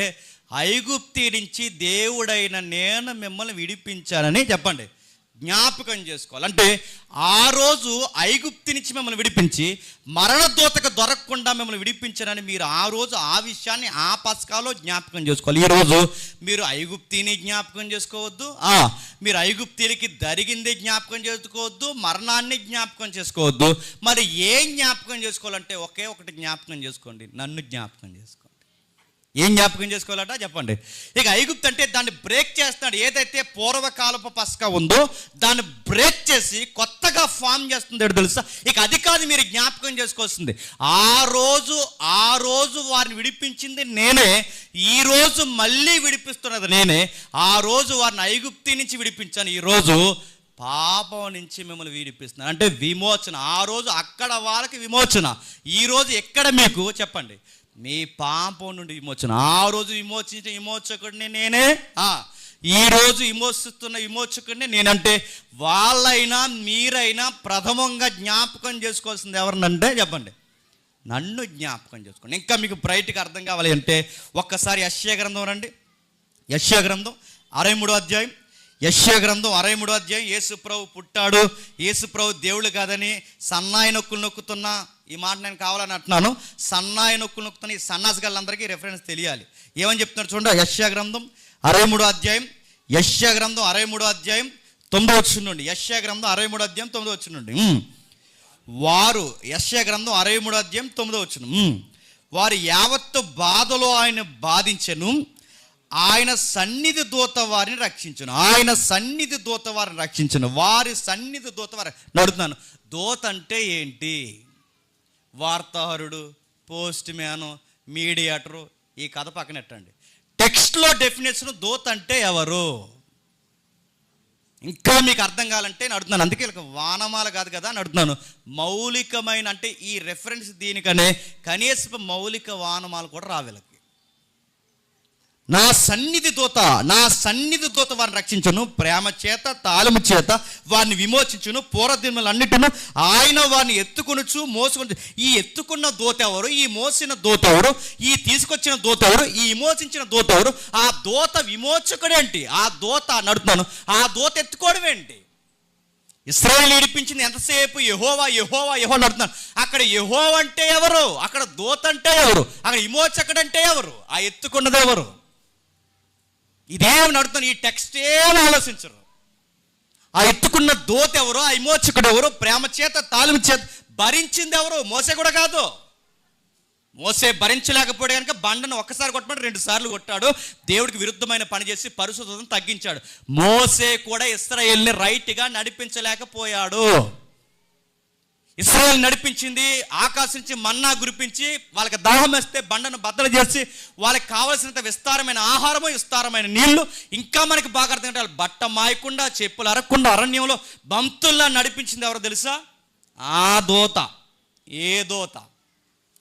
S1: ఐగుప్తి నుంచి దేవుడైన నేను మిమ్మల్ని విడిపించానని చెప్పండి, జ్ఞాపకం చేసుకోవాలి. అంటే ఆ రోజు ఐగుప్తి నుంచి మిమ్మల్ని విడిపించి మరణదూతకు దొరకకుండా మిమ్మల్ని విడిపించారని మీరు ఆ రోజు ఆ విషయాన్ని ఆ పస్కాలో జ్ఞాపకం చేసుకోవాలి. ఈరోజు మీరు ఐగుప్తిని జ్ఞాపకం చేసుకోవద్దు, మీరు ఐగుప్తీలకి జరిగింది జ్ఞాపకం చేసుకోవద్దు, మరణాన్ని జ్ఞాపకం చేసుకోవద్దు. మరి ఏం జ్ఞాపకం చేసుకోవాలంటే ఒకే ఒకటి జ్ఞాపకం చేసుకోండి, నన్ను జ్ఞాపకం చేసుకోండి. ఏం జ్ఞాపకం చేసుకోవాలట చెప్పండి? ఇక ఐగుప్తు అంటే దాన్ని బ్రేక్ చేస్తున్నాడు. ఏదైతే పూర్వకాలపు పస్కా ఉందో దాన్ని బ్రేక్ చేసి కొత్తగా ఫామ్ చేస్తుంది తెలుసా? ఇక అది కాదు మీరు జ్ఞాపకం చేసుకోవాల్సింది. ఆ రోజు వారిని విడిపించింది నేనే, ఈ రోజు మళ్ళీ విడిపిస్తున్నది నేనే. ఆ రోజు వారిని ఐగుప్తి నుంచి విడిపించాను, ఈ రోజు పాపం నుంచి మిమ్మల్ని విడిపిస్తున్నాను. అంటే విమోచన. ఆ రోజు అక్కడ వాళ్ళకి విమోచన, ఈ రోజు ఎక్కడ మీకు చెప్పండి? మీ పాపం నుండి విమోచన. ఆ రోజు విమోచించిన విమోచకుడిని నేనే, ఈ రోజు విమోచిస్తున్న విమోచకుడిని నేనంటే వాళ్ళైనా మీరైనా ప్రథమంగా జ్ఞాపకం చేసుకోవాల్సింది ఎవరినంటే చెప్పండి? నన్ను జ్ఞాపకం చేసుకోండి. ఇంకా మీకు బ్రైట్గా అర్థం కావాలి అంటే ఒక్కసారి యెషయా గ్రంథం రండి. యెషయా గ్రంథం 63వ అధ్యాయం. యెషయా గ్రంథం 63వ అధ్యాయం. యేసు ప్రభు పుట్టాడు, యేసు ప్రభు దేవుడు కాదని సన్నాయి నొక్కులు నొక్కుతున్నా, ఈ మాట నేను కావాలని అంటున్నాను, సన్నాయి నొక్కులు నొక్కుతున్న ఈ సన్నాసిగాళ్ళందరికీ రెఫరెన్స్ తెలియాలి. ఏమని చెప్తున్నారు చూడండి. యెషయా గ్రంథం 63వ అధ్యాయం. యెషయా గ్రంథం 63వ అధ్యాయం 9వ వచనం నుండి. యెషయా గ్రంథం 63వ అధ్యాయం 9వ వచనం నుండి. వారు యెషయా గ్రంథం 63:9 వారు యావత్తు బాధలో ఆయన బాధించెను, ఆయన సన్నిధి దూత వారిని రక్షించును. ఆయన సన్నిధి దూత వారిని రక్షించును. వారి సన్నిధి దూత వారి అడుగుతున్నాను, దూత అంటే ఏంటి? వార్తాహరుడు, పోస్ట్ మ్యాను, మీడియేటరు, ఈ కథ పక్కనెట్టండి. టెక్స్ట్లో డెఫినేషన్ దూత అంటే ఎవరు? ఇంకా మీకు అర్థం కావాలంటే నేను అడుగుతున్నాను. అందుకే వీళ్ళకి వానమాల కాదు కదా అని అడుగుతున్నాను. మౌలికమైన అంటే ఈ రెఫరెన్స్ దీనికనే కనీసపు మౌలిక వానమాల కూడా రావేళ్ళకి. నా సన్నిధి దూత వారిని రక్షించును, ప్రేమ చేత తాళము చేత వారిని విమోచించును, పూర్వదినములన్నిటిను ఆయన వారిని ఎత్తుకొనుచు మోసుకొని. ఈ ఎత్తుకున్న దూత ఎవరు? ఈ మోసిన దూత ఎవరు? ఈ తీసుకొచ్చిన దూత ఎవరు? ఈ విమోచించిన దూత ఎవరు? ఆ దూత విమోచకుడేంటి? ఆ దూత నడుతున్నాను, ఆ దూత ఎత్తుకోవడం ఏంటి? ఇశ్రాయేలు విడిపించింది ఎంతసేపు యెహోవా యెహోవా యెహోవా నడుతున్నాను. అక్కడ యెహోవా అంటే ఎవరు? అక్కడ దూత అంటే ఎవరు? అక్కడ విమోచకుడు అంటే ఎవరు? ఆ ఎత్తుకున్నది ఎవరు? ఇదేమి నడుతున్నాను, ఈ టెక్స్ట్ ఏమి ఆలోచించరు. ఆ ఎత్తుకున్న దూత ఎవరు? ఆ విమోచకుడు ఎవరు? ప్రేమ చేత తాళము చేత భరించింది ఎవరు? మోసే కూడా కాదు. మోసే భరించలేకపోయాడు కనుక బండను ఒక్కసారి కొట్టమని 2 సార్లు కొట్టాడు. దేవుడికి విరుద్ధమైన పని చేసి పరిశుద్ధతను తగ్గించాడు. మోసే కూడా ఇశ్రాయేలుని రైట్గా నడిపించలేకపోయాడు. ఇశ్రాయేలు నడిపించింది ఆకాశం నుంచి మన్నా కురిపించి, వాళ్ళకి దాహం వేస్తే బండను బద్దలు చేసి వాళ్ళకి కావలసినంత విస్తారమైన ఆహారము, విస్తారమైన నీళ్లు, ఇంకా మనకి బాగా అర్థం అంటే బట్ట మాయకుండా చెప్పులు అరగకుండా అరణ్యంలో బంతుల్లా నడిపించింది ఎవరో తెలుసా? ఆ దూత. ఏ దూత?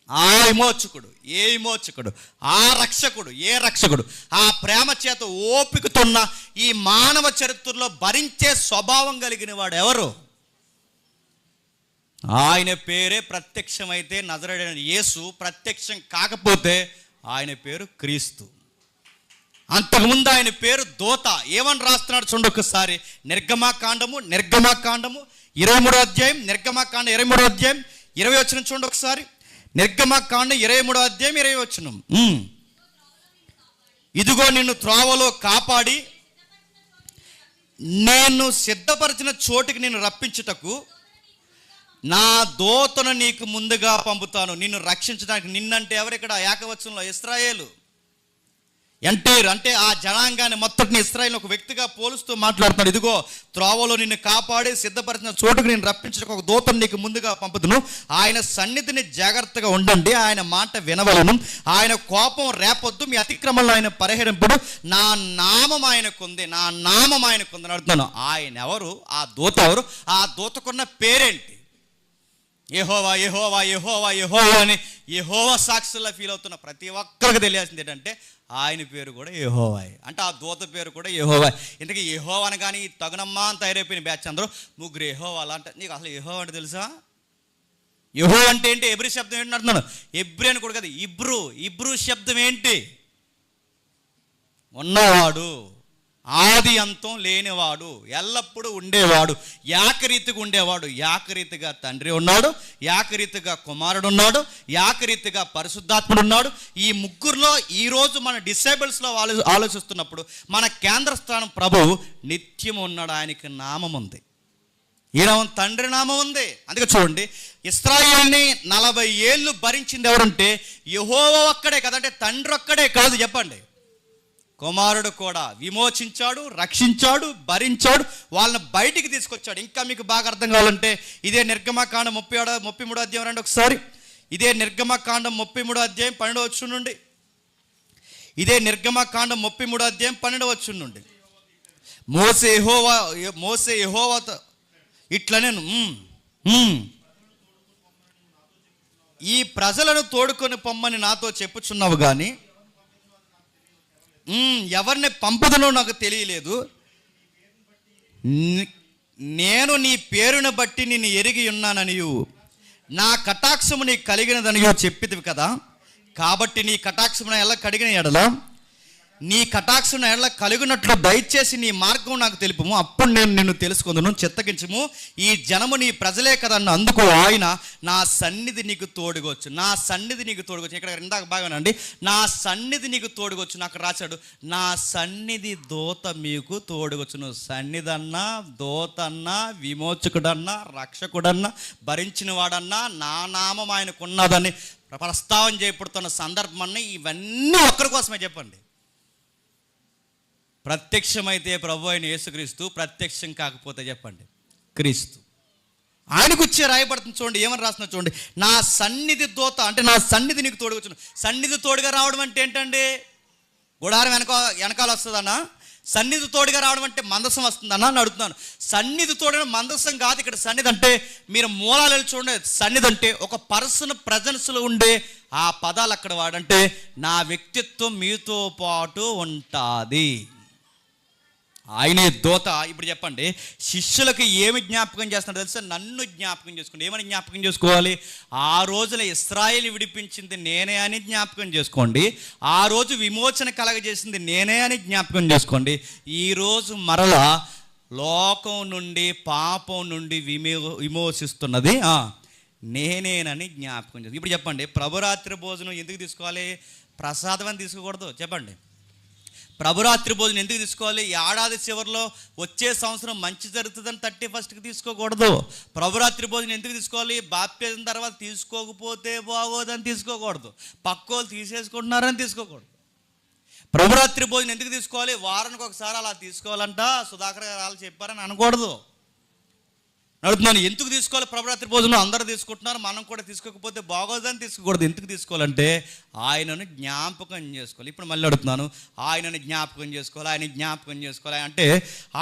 S1: ఆ విమోచకుడు. ఏ విమోచకుడు? ఆ రక్షకుడు. ఏ రక్షకుడు? ఆ ప్రేమ చేత ఓపికతున్న ఈ మానవ చరిత్రలో భరించే స్వభావం కలిగిన వాడు ఎవరు? ఆయన పేరే ప్రత్యక్షమైతే నజరేయుడైన యేసు, ప్రత్యక్షం కాకపోతే ఆయన పేరు క్రీస్తు. అంతకుముందు ఆయన పేరు దూత. ఏమని రాస్తున్నాడు చూడండి ఒకసారి. నిర్గమాకాండము 23వ అధ్యాయం, నిర్గమాకాండం 23వ అధ్యాయం 20 వచనం చూడండి ఒకసారి. నిర్గమాకాండం 23వ అధ్యాయం 20 వచనం. ఇదిగో నిన్ను త్రోవలో కాపాడి నేను సిద్ధపరిచిన చోటికి నిన్ను రప్పించుటకు నా దూతను నీకు ముందుగా పంపుతాను, నిన్ను రక్షించడానికి. నిన్నంటే ఎవరు ఇక్కడ? ఏకవచనంలో ఇశ్రాయేలు. అంటే ఆ జనాంగాన్ని మొత్తం ఇశ్రాయేలు ఒక వ్యక్తిగా పోలుస్తూ మాట్లాడుతున్నాడు. ఇదిగో త్రోవలో నిన్ను కాపాడి సిద్ధపరిచిన చోటుకు నేను రప్పించడానికి ఒక దూతను నీకు ముందుగా పంపుతును. ఆయన సన్నిధిని జాగ్రత్తగా ఉండండి, ఆయన మాట వినవలను, ఆయన కోపం రేపొద్దు, మీ అతిక్రమంలో ఆయన పరిహరింపుడు. నా నామం ఆయనకుంది అని అడుగుతున్నాను. ఆయన ఎవరు? ఆ దూత ఎవరు? ఆ దూతకున్న పేరేంటి? యెహోవా యెహోవా యెహోవా యెహోవా అని యెహోవా సాక్షుల్లా ఫీల్ అవుతున్న ప్రతి ఒక్కరికి తెలియాల్సింది ఏంటంటే ఆయన పేరు కూడా యెహోవా. అంటే ఆ దూత పేరు కూడా యెహోవా. ఇంతకీ యెహోవా అని కానీ తగునమ్మా అని తయారైపోయిన బ్యాచ్ అందరూ ముగ్గురు యెహోవా అలా అంటే, నీకు అసలు యెహోవా అంటే తెలుసా? యెహోవా అంటే ఏంటి? ఎబ్రీ శబ్దం ఏంటి అంటున్నాను. ఎబ్రీ అని కూడా కదా, ఇబ్రూ శబ్దం ఏంటి? ఉన్నవాడు, ఆది అంతం లేనివాడు, ఎల్లప్పుడూ ఉండేవాడు, ఏకరీతిగా ఉండేవాడు. ఏకరీతిగా తండ్రి ఉన్నాడు, ఏకరీతిగా కుమారుడు ఉన్నాడు, ఏకరీతిగా పరిశుద్ధాత్ముడు ఉన్నాడు. ఈ ముగ్గురులో ఈరోజు మన డిసేబుల్స్లో ఆలోచిస్తున్నప్పుడు మన కేంద్ర స్థానం ప్రభువు నిత్యం ఉన్నాడు. ఆయనకి నామం ఉంది. ఈయన తండ్రి నామం ఉంది. అందుకే చూడండి, ఇశ్రాయేలుని 40 ఏళ్ళు భరించింది ఎవరంటే యెహోవా ఒక్కడే కదంటే తండ్రి ఒక్కడే కాదు. చెప్పండి, కుమారుడు కూడా విమోచించాడు, రక్షించాడు, భరించాడు, వాళ్ళని బయటికి తీసుకొచ్చాడు. ఇంకా మీకు బాగా అర్థం కావాలంటే ఇదే నిర్గమకాండం 33వ అధ్యాయం రండి ఒకసారి. ఇదే నిర్గమకాండం 33వ అధ్యాయం 12వ వచనం నుండి. ఇదే నిర్గమకాండం 33వ అధ్యాయం 12వ వచనం నుండి. మోసే యెహోవాతో ఇట్లనేను, ఈ ప్రజలను తోడుకొని పొమ్మని నాతో చెప్పుచున్నావు కానీ ఎవరిని పంపుదనో నాకు తెలియలేదు. నేను నీ పేరును బట్టి నిన్ను ఎరిగి ఉన్నాననియు నా కటాక్షము నీకు కలిగినదనియో చెప్పిదివి కదా. కాబట్టి నీ కటాక్షమున ఎలా కడిగిన ఎడల నీ కటాక్షం ఎడల కలిగినట్లు దయచేసి నీ మార్గం నాకు తెలుపుము, అప్పుడు నేను నిన్ను తెలుసుకుందును. చిత్తగించుము, ఈ జనము నీ ప్రజలే కదా అన్న. అందుకు ఆయన, నా సన్నిధి నీకు తోడుగొచ్చు, నా సన్నిధి నీకు తోడుగొచ్చు. ఇక్కడ ఇందాక బాగానండి, నా సన్నిధి నీకు తోడుగొచ్చు. నాకు రాశాడు, నా సన్నిధి దూత మీకు తోడుగొచ్చును. సన్నిధి అన్నా, దూత అన్నా, విమోచకుడన్నా, రక్షకుడన్నా, భరించిన వాడన్నా, నా నామం ఆయనకున్నదని ప్రస్తావన చేయబడుతున్న సందర్భాన్ని ఇవన్నీ ఒక్కరి కోసమే చెప్పండి. ప్రత్యక్షమైతే ప్రభు అయిన యేసుక్రీస్తు, ప్రత్యక్షం కాకపోతే చెప్పండి క్రీస్తు. ఆయన గురించి రాయబడుతుంది చూడండి, ఏమని రాస్తున్నా చూడండి. నా సన్నిధి దూత అంటే నా సన్నిధి నీకు తోడుగొచ్చును. సన్నిధి తోడుగా రావడం అంటే ఏంటండి? గుడారం వెనకాల వస్తుందన్నా? సన్నిధి తోడుగా రావడం అంటే మందసం వస్తుందన్నా అని అడుగుతున్నాను. సన్నిధి తోడుగా మందసం కాదు ఇక్కడ. సన్నిధి అంటే మీరు మూలాలు చూడండి. సన్నిధి అంటే ఒక పర్సన్ ప్రజెన్స్లో ఉండే ఆ పదాలు అక్కడ వాడంటే నా వ్యక్తిత్వం మీతో పాటు ఉంటుంది. ఆయనే దూత. ఇప్పుడు చెప్పండి, శిష్యులకు ఏమి జ్ఞాపకం చేస్తున్నాడు తెలుసా? నన్ను జ్ఞాపకం చేసుకోండి. ఏమని జ్ఞాపకం చేసుకోవాలి? ఆ రోజున ఇశ్రాయేలు విడిపించింది నేనే అని జ్ఞాపకం చేసుకోండి. ఆ రోజు విమోచన కలగజేసింది నేనే అని జ్ఞాపకం చేసుకోండి. ఈరోజు మరలా లోకం నుండి, పాపం నుండి విమోచిస్తున్నది నేనేనని జ్ఞాపకం చేసుకోండి. ఇప్పుడు చెప్పండి, ప్రభురాత్రి భోజనం ఎందుకు తీసుకోవాలి? ప్రసాదం అని తీసుకోకూడదు. చెప్పండి, ప్రభురాత్రి భోజనం ఎందుకు తీసుకోవాలి? ఏడాది చివరిలో వచ్చే సంవత్సరం మంచి జరుగుతుందని 31st తీసుకోకూడదు. ప్రభురాత్రి భోజనం ఎందుకు తీసుకోవాలి? బాప్తిజం తర్వాత తీసుకోకపోతే బాగోదని తీసుకోకూడదు. పక్కోళ్ళు తీసేసుకుంటున్నారని తీసుకోకూడదు. ప్రభురాత్రి భోజనం ఎందుకు తీసుకోవాలి? వారానికి ఒకసారి అలా తీసుకోవాలంట, సుధాకర్ గారు వాళ్ళు చెప్పారని అనకూడదు. అడుగుతున్నాను, ఎందుకు తీసుకోవాలి ప్రభురాత్రి భోజనం? అందరూ తీసుకుంటున్నారు, మనం కూడా తీసుకోకపోతే బాగోదని తీసుకోకూడదు. ఎందుకు తీసుకోవాలంటే ఆయనను జ్ఞాపకం చేసుకోవాలి. ఇప్పుడు మళ్ళీ అడుగుతున్నాను, ఆయనను జ్ఞాపకం చేసుకోవాలి, ఆయన జ్ఞాపకం చేసుకోవాలి అంటే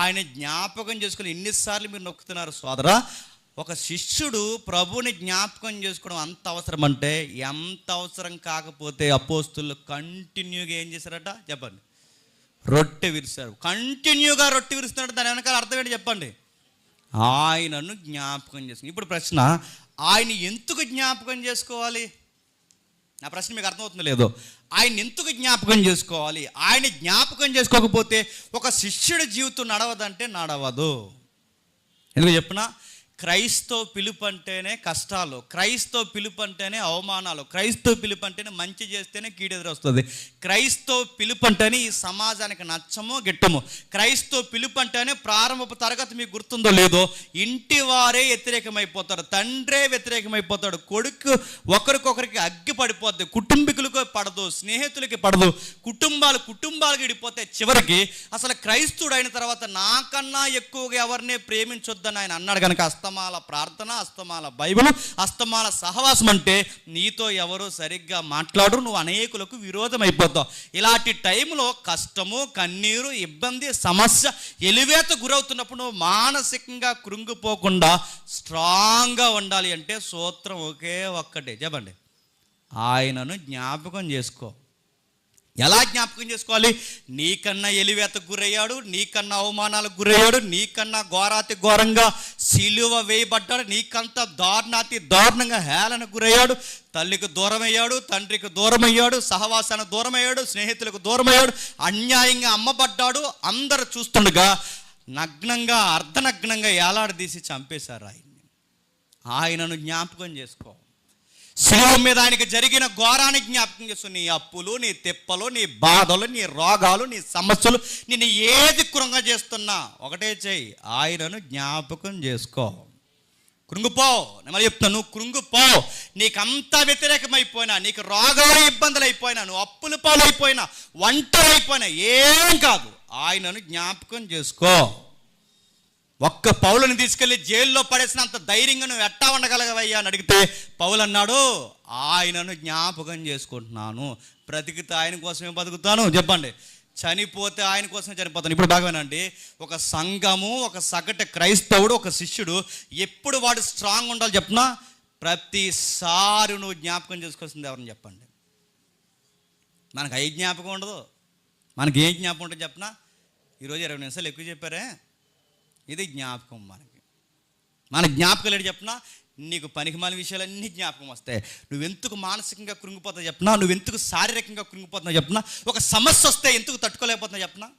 S1: ఆయన జ్ఞాపకం చేసుకోవాలి. ఎన్నిసార్లు మీరు నొక్కుతున్నారు సోదరా? ఒక శిష్యుడు ప్రభుని జ్ఞాపకం చేసుకోవడం అంత అవసరం అంటే ఎంత అవసరం కాకపోతే అపోస్తులు కంటిన్యూగా ఏం చేశారట చెప్పండి? రొట్టె విరిశారు. కంటిన్యూగా రొట్టె విరుస్తున్నాడు. దాని వెనకాల అర్థం ఏంటి చెప్పండి? ఆయనను జ్ఞాపకం చేసుకోండి. ఇప్పుడు ప్రశ్న, ఆయన ఎందుకు జ్ఞాపకం చేసుకోవాలి? నా ప్రశ్న మీకు అర్థమవుతుందో లేదో? ఆయన ఎందుకు జ్ఞాపకం చేసుకోవాలి? ఆయన జ్ఞాపకం చేసుకోకపోతే ఒక శిష్యుడి జీవితం నడవదంటే నడవదు. ఎందుకు చెప్పిన? క్రైస్తవ పిలుపు అంటేనే కష్టాలు, క్రైస్తవ పిలుపు అంటేనే అవమానాలు, క్రైస్తవ పిలుపు అంటేనే మంచి చేస్తేనే కీడెదురు వస్తుంది, క్రైస్తవ పిలుపు అంటేనే ఈ సమాజానికి నచ్చము గిట్టము, క్రైస్తవ పిలుపు అంటేనే ప్రారంభపు తరగతి మీకు గుర్తుందో లేదో ఇంటి వారే వ్యతిరేకమైపోతారు, తండ్రే వ్యతిరేకమైపోతాడు, కొడుకు ఒకరికొకరికి అగ్గి పడిపోద్ది, కుటుంబీకులకు పడదు, స్నేహితులకి పడదు, కుటుంబాలకు ఇడిపోతే చివరికి అసలు క్రైస్తవుడు అయిన తర్వాత నాకన్నా ఎక్కువగా ఎవరినే ప్రేమించొద్దని ఆయన అన్నాడు. కనుక అస్తమాల ప్రార్థన, అస్తమాల బైబిల్, అస్తమాల సహవాసం అంటే నీతో ఎవరు సరిగ్గా మాట్లాడు, నువ్వు అనేకులకు విరోధం అయిపోతావు. ఇలాంటి టైంలో కష్టము, కన్నీరు, ఇబ్బంది, సమస్య ఎలివేత గురవుతున్నప్పుడు నువ్వు మానసికంగా కృంగిపోకుండా స్ట్రాంగ్గా ఉండాలి అంటే సూత్రం ఒకే ఒక్కటే చెప్పండి, ఆయనను జ్ఞాపకం చేసుకో. ఎలా జ్ఞాపకం చేసుకోవాలి? నీకన్నా ఎలివేతకు గురయ్యాడు, నీకన్నా అవమానాలకు గురయ్యాడు, నీకన్నా ఘోరాతి ఘోరంగా సిలువ వేయబడ్డాడు, నీకంత దారుణాతి దారుణంగా హేళనకు గురయ్యాడు, తల్లికి దూరమయ్యాడు, తండ్రికి దూరమయ్యాడు, సహవాసానికి దూరమయ్యాడు, స్నేహితులకు దూరమయ్యాడు, అన్యాయంగా అమ్మబడ్డాడు. అందరు చూస్తుండగా నగ్నంగా అర్ధనగ్నంగా ఏలాడదీసి చంపేశారు ఆయన్ని. ఆయనను జ్ఞాపకం చేసుకో. శిలువ మీద ఆయనకి జరిగిన ఘోరాన్ని జ్ఞాపకం చేస్తూ నీ అప్పులు, నీ తిప్పలు, నీ బాధలు, నీ రోగాలు, నీ సమస్యలు నిన్ను ఏది కృంగ చేస్తున్నా ఒకటే చెయ్యి, ఆయనను జ్ఞాపకం చేసుకో. కృంగిపో. నేను మళ్ళీ చెప్తాను, నువ్వు కృంగిపో. నీకంతా వ్యతిరేకమైపోయినా, నీకు రోగాలు ఇబ్బందులు అయిపోయినా, నువ్వు అప్పుల పాలైపోయినా, ఒంటరి అయిపోయినా ఏం కాదు, ఆయనను జ్ఞాపకం చేసుకో. ఒక్క పౌలుని తీసుకెళ్ళి జైల్లో పడేసినంత ధైర్యంగా నువ్వు ఎట్టా ఉండగలగవయ్యా అని అడిగితే పౌలు అన్నాడు, ఆయనను జ్ఞాపకం చేసుకుంటున్నాను, బ్రతికితే ఆయన కోసమే బతుకుతాను. చెప్పండి, చనిపోతే ఆయన కోసమే చనిపోతాను. ఇప్పుడు బాగానండి, ఒక సంఘము, ఒక సగటు క్రైస్తవుడు, ఒక శిష్యుడు ఎప్పుడు వాడు స్ట్రాంగ్ ఉండాలి చెప్పినా, ప్రతిసారి నువ్వు జ్ఞాపకం చేసుకోవాల్సింది ఎవరిని చెప్పండి? మనకు అయ్యి జ్ఞాపకం ఉండదు. మనకి ఏం జ్ఞాపకం ఉంటుంది చెప్పినా? ఈరోజు 20 నిమిషాలు ఎక్కువ చెప్పారే, ఇది జ్ఞాపకం. మనకి మన జ్ఞాపకాలు ఏంటి చెప్పినా, నీకు పనికిమాలిన విషయాలన్నీ జ్ఞాపకం వస్తాయి. నువ్వెందుకు మానసికంగా కృంగిపోతావు చెప్పినా, నువ్వెందుకు శారీరకంగా కృంగిపోతున్నావు చెప్పినా, ఒక సమస్య వస్తే ఎందుకు తట్టుకోలేకపోతున్నావు చెప్పినా,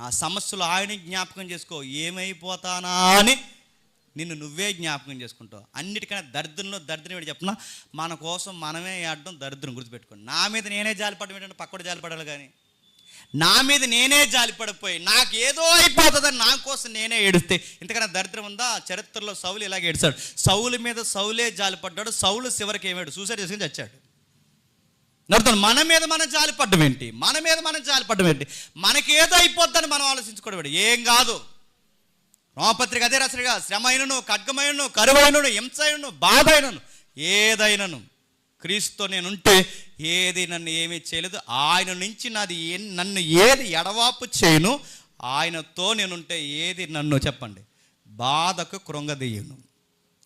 S1: ఆ సమస్యలు ఆయన జ్ఞాపకం చేసుకో. ఏమైపోతానా అని నిన్ను నువ్వే జ్ఞాపకం చేసుకుంటావు. అన్నిటికన్నా దరిద్రంలో దరిద్రం ఏంటి చెప్పినా, మన కోసం మనమే ఆడడం దరిద్రం. గుర్తుపెట్టుకోండి. నా మీద నేనే జాలిపడడం ఏంటంటే పక్కడు జాలిపడాలి, కానీ నా మీద నేనే జాలిపడిపోయి నాకు ఏదో అయిపోతుందని నా కోసం నేనే ఏడిస్తే ఇంతకన్నా దరిద్రం ఉందా? చరిత్రలో సౌలు ఇలాగే ఏడిచాడు. సౌలు మీద సౌలే జాలిపడ్డాడు. సౌలు చివరికి ఏమాడు? సూసైడ్ చేసుకుని చచ్చాడు. నడుతాను. మన మీద మనం జాలిపడ్డం ఏంటి? మన మీద మనం జాలిపడ్డం ఏంటి? మనకేదో అయిపోద్దని మనం ఆలోచించుకోవడం ఏం కాదు. రోమపత్రిక అదే రాశాడుగా, శ్రమ అయినను, ఖడ్గమైనను, కరువైనను, హింస అయినను, బాధ అయినను, ఏదైనను క్రీస్తుతో నేనుంటే ఏది నన్ను ఏమీ చేయలేదు. ఆయన నుంచి నన్ను ఏది ఎడవాపు చేయను, ఆయనతో నేనుంటే ఏది నన్ను చెప్పండి బాధకు కృంగదీయను.